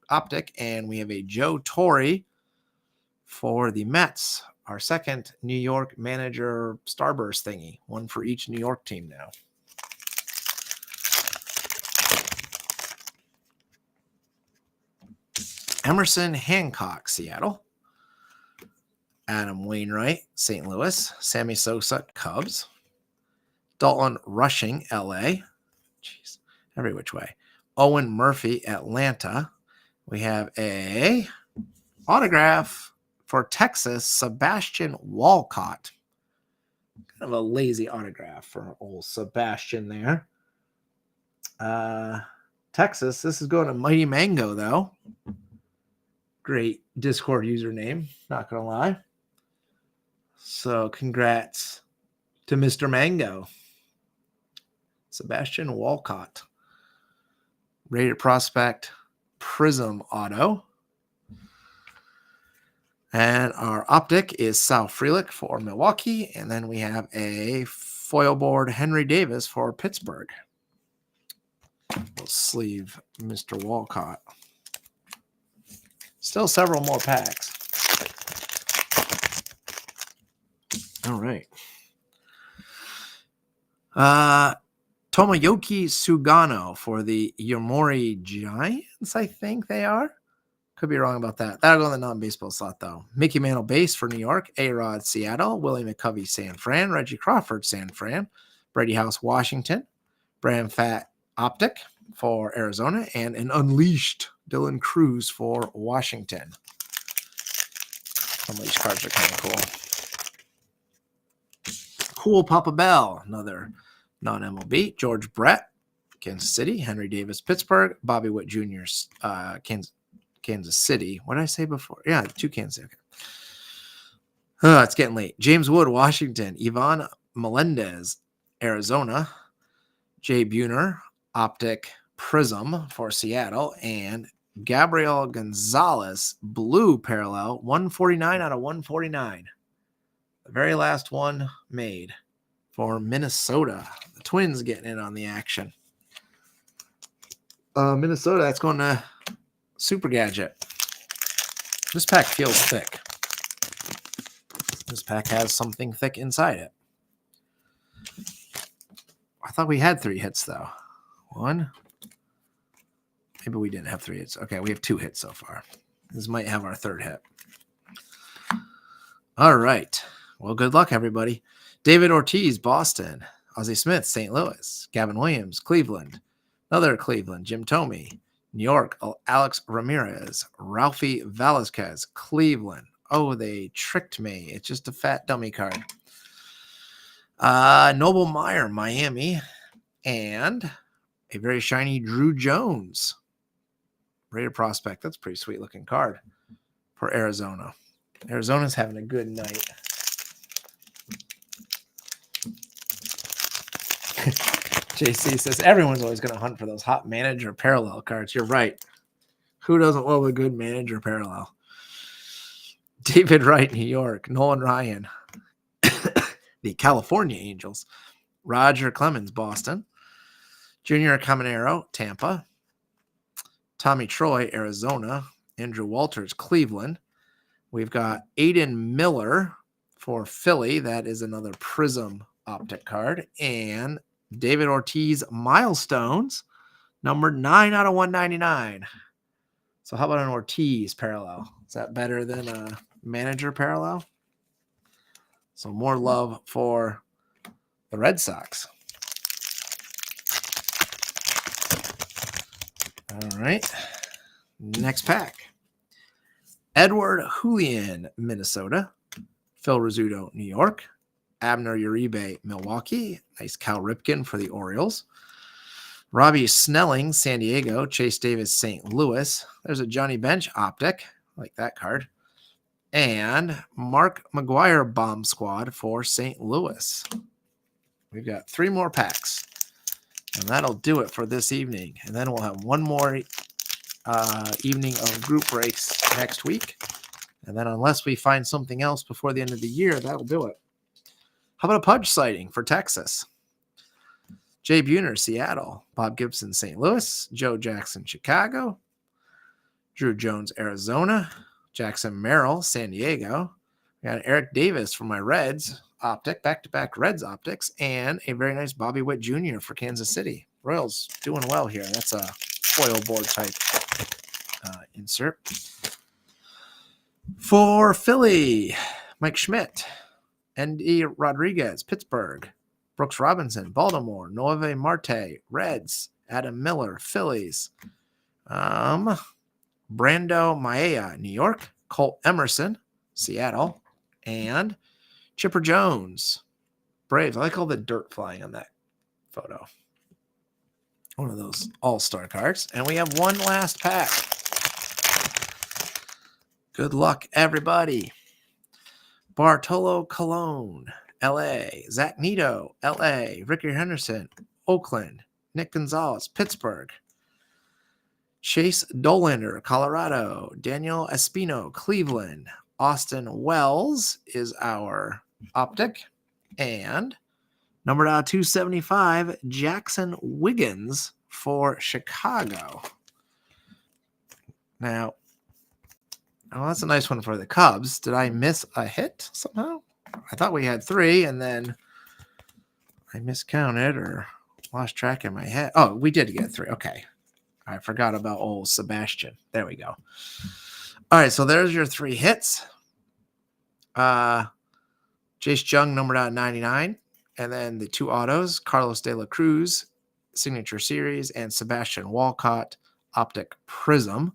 optic. And we have a Joe Torre for the Mets. Our second New York manager starburst thingy. One for each New York team now. Emerson Hancock, Seattle. Adam Wainwright, St. Louis. Sammy Sosa, Cubs. Dalton Rushing, LA. Jeez, every which way. Owen Murphy, Atlanta. We have a autograph for Texas, Sebastian Walcott. Kind of a lazy autograph for old Sebastian there. Texas, this is going to Mighty Mango, though. Great Discord username, not going to lie. So congrats to Mr. Mango. Sebastian Walcott. Rated Prospect Prism Auto. And our optic is Sal Frelick for Milwaukee. And then we have a foil board Henry Davis for Pittsburgh. We'll sleeve Mr. Walcott. Still several more packs. All right. Tomoyoki Sugano for the Yomiuri Giants, I think they are. Could be wrong about that. That'll go in the non-baseball slot, though. Mickey Mantle base for New York. A-Rod, Seattle. Willie McCovey, San Fran. Reggie Crawford, San Fran. Brady House, Washington. Bram Fat optic for Arizona. And an Unleashed Dylan Cruz for Washington. Unleashed cards are kind of cool. Cool Papa Bell, another non-MLB. George Brett, Kansas City. Henry Davis, Pittsburgh. Bobby Witt Jr., Kansas City. What did I say before? Yeah, 2 Kansas City. Okay. It's getting late. James Wood, Washington. Ivan Melendez, Arizona. Jay Buhner, optic Prism for Seattle. And Gabriel Gonzalez, blue parallel, 149 out of 149. The very last one made for Minnesota. The Twins getting in on the action. Minnesota, that's going to Super Gadget. This pack feels thick. This pack has something thick inside it. I thought we had 3 hits, though. 1. Maybe we didn't have 3 hits. Okay, we have 2 hits so far. This might have our 3rd hit. All right. Well, good luck, everybody. David Ortiz, Boston. Ozzie Smith, St. Louis. Gavin Williams, Cleveland. Another Cleveland, Jim Thome. New York, Alex Ramirez. Ralphie Velasquez, Cleveland. Oh, they tricked me. It's just a fat dummy card. Noble Meyer, Miami. And a very shiny Drew Jones. Rated Prospect. That's a pretty sweet looking card for Arizona. Arizona's having a good night. JC says everyone's always going to hunt for those hot manager parallel cards. You're right. Who doesn't love a good manager parallel? David Wright, New York. Nolan Ryan, the California Angels. Roger Clemens, Boston. Junior Caminero, Tampa. Tommy Troy, Arizona. Andrew Walters, Cleveland. We've got Aiden Miller for Philly. That is another Prism optic card. And David Ortiz Milestones, number 9 out of 199. So how about an Ortiz parallel? Is that better than a manager parallel? So more love for the Red Sox. All right. Next pack. Edward Julian, Minnesota. Phil Rizzuto, New York. Abner Uribe, Milwaukee. Nice Cal Ripken for the Orioles. Robbie Snelling, San Diego. Chase Davis, St. Louis. There's a Johnny Bench optic. I like that card. And Mark McGuire bomb squad for St. Louis. We've got 3 more packs. And that'll do it for this evening. And then we'll have one more evening of group breaks next week. And then unless we find something else before the end of the year, that'll do it. How about a Pudge sighting for Texas? Jay Buhner, Seattle. Bob Gibson, St. Louis. Joe Jackson, Chicago. Drew Jones, Arizona. Jackson Merrill, San Diego. We got Eric Davis for my Reds optic, back-to-back Reds optics, and a very nice Bobby Witt Jr. for Kansas City. Royals doing well here. That's a foil board type insert. For Philly, Mike Schmidt, Andy Rodriguez, Pittsburgh, Brooks Robinson, Baltimore, Noeve Marte, Reds, Adam Miller, Phillies, Brando Maea, New York, Colt Emerson, Seattle, and Chipper Jones, Braves. I like all the dirt flying on that photo. One of those all-star cards. And we have one last pack. Good luck, everybody. Bartolo Colon, L.A. Zach Neto, L.A. Ricky Henderson, Oakland. Nick Gonzalez, Pittsburgh. Chase Dolander, Colorado. Daniel Espino, Cleveland. Austin Wells is our optic. And numbered out 275, Jackson Wiggins for Chicago. Now, that's a nice one for the Cubs. Did I miss a hit somehow? I thought we had 3, and then I miscounted or lost track in my head. Oh, we did get 3. Okay. I forgot about old Sebastian. There we go. All right, so there's your 3 hits. Jace Jung, numbered out 99. And then the 2 autos, Carlos De La Cruz, Signature Series, and Sebastian Walcott, Optic Prism.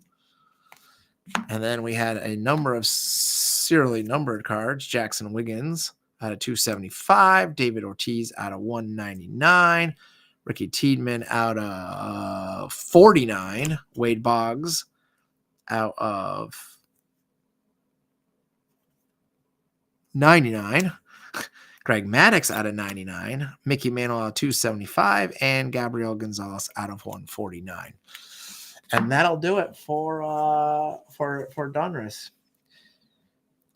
And then we had a number of serially numbered cards, Jackson Wiggins out of 275, David Ortiz out of 199, Ricky Tiedemann out of 49, Wade Boggs out of 99, Greg Maddux out of 99, Mickey Mantle out of 275, and Gabriel Gonzalez out of 149. And that'll do it for Donruss.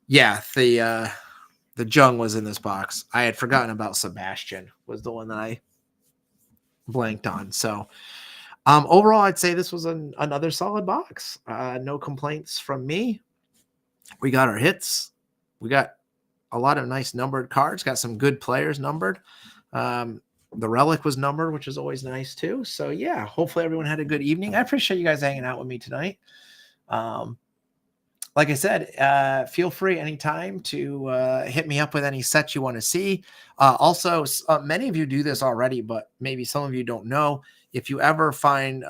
Yeah, the Jung was in this box. I had forgotten about Sebastian, was the one that I blanked on. So overall, I'd say this was another solid box. No complaints from me. We got our hits. We got a lot of nice numbered cards. Got some good players numbered. The relic was numbered, which is always nice too. So yeah, hopefully everyone had a good evening. I appreciate you guys hanging out with me tonight. Like I said, feel free anytime to hit me up with any sets you want to see. Also, many of you do this already, but maybe some of you don't know. If you ever find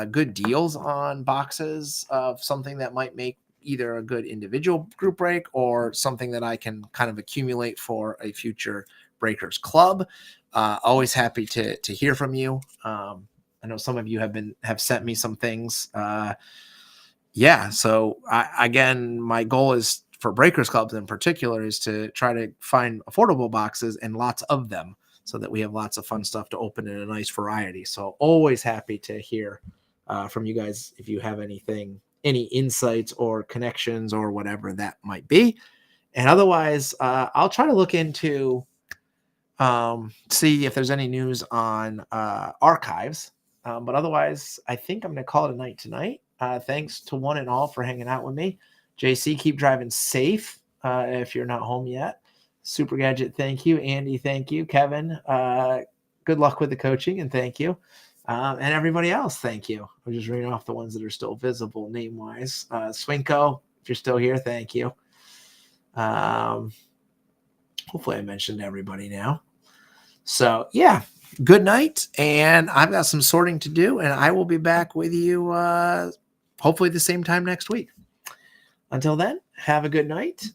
good deals on boxes of something that might make either a good individual group break or something that I can kind of accumulate for a future Breakers Club, always happy to hear from you. I know some of you have sent me some things. So again, my goal is for Breakers Clubs in particular is to try to find affordable boxes and lots of them so that we have lots of fun stuff to open in a nice variety. So always happy to hear from you guys if you have anything, any insights or connections or whatever that might be. And otherwise, I'll try to look into see if there's any news on archives. But otherwise, I think I'm going to call it a night tonight. Thanks to one and all for hanging out with me. JC, keep driving safe if you're not home yet. Super Gadget, thank you. Andy, thank you. Kevin, good luck with the coaching and thank you. And everybody else, thank you. I'm just reading off the ones that are still visible name-wise. Swinko, if you're still here, thank you. Hopefully I mentioned everybody now. So, yeah, good night. And I've got some sorting to do, and I will be back with you hopefully the same time next week. Until then, have a good night.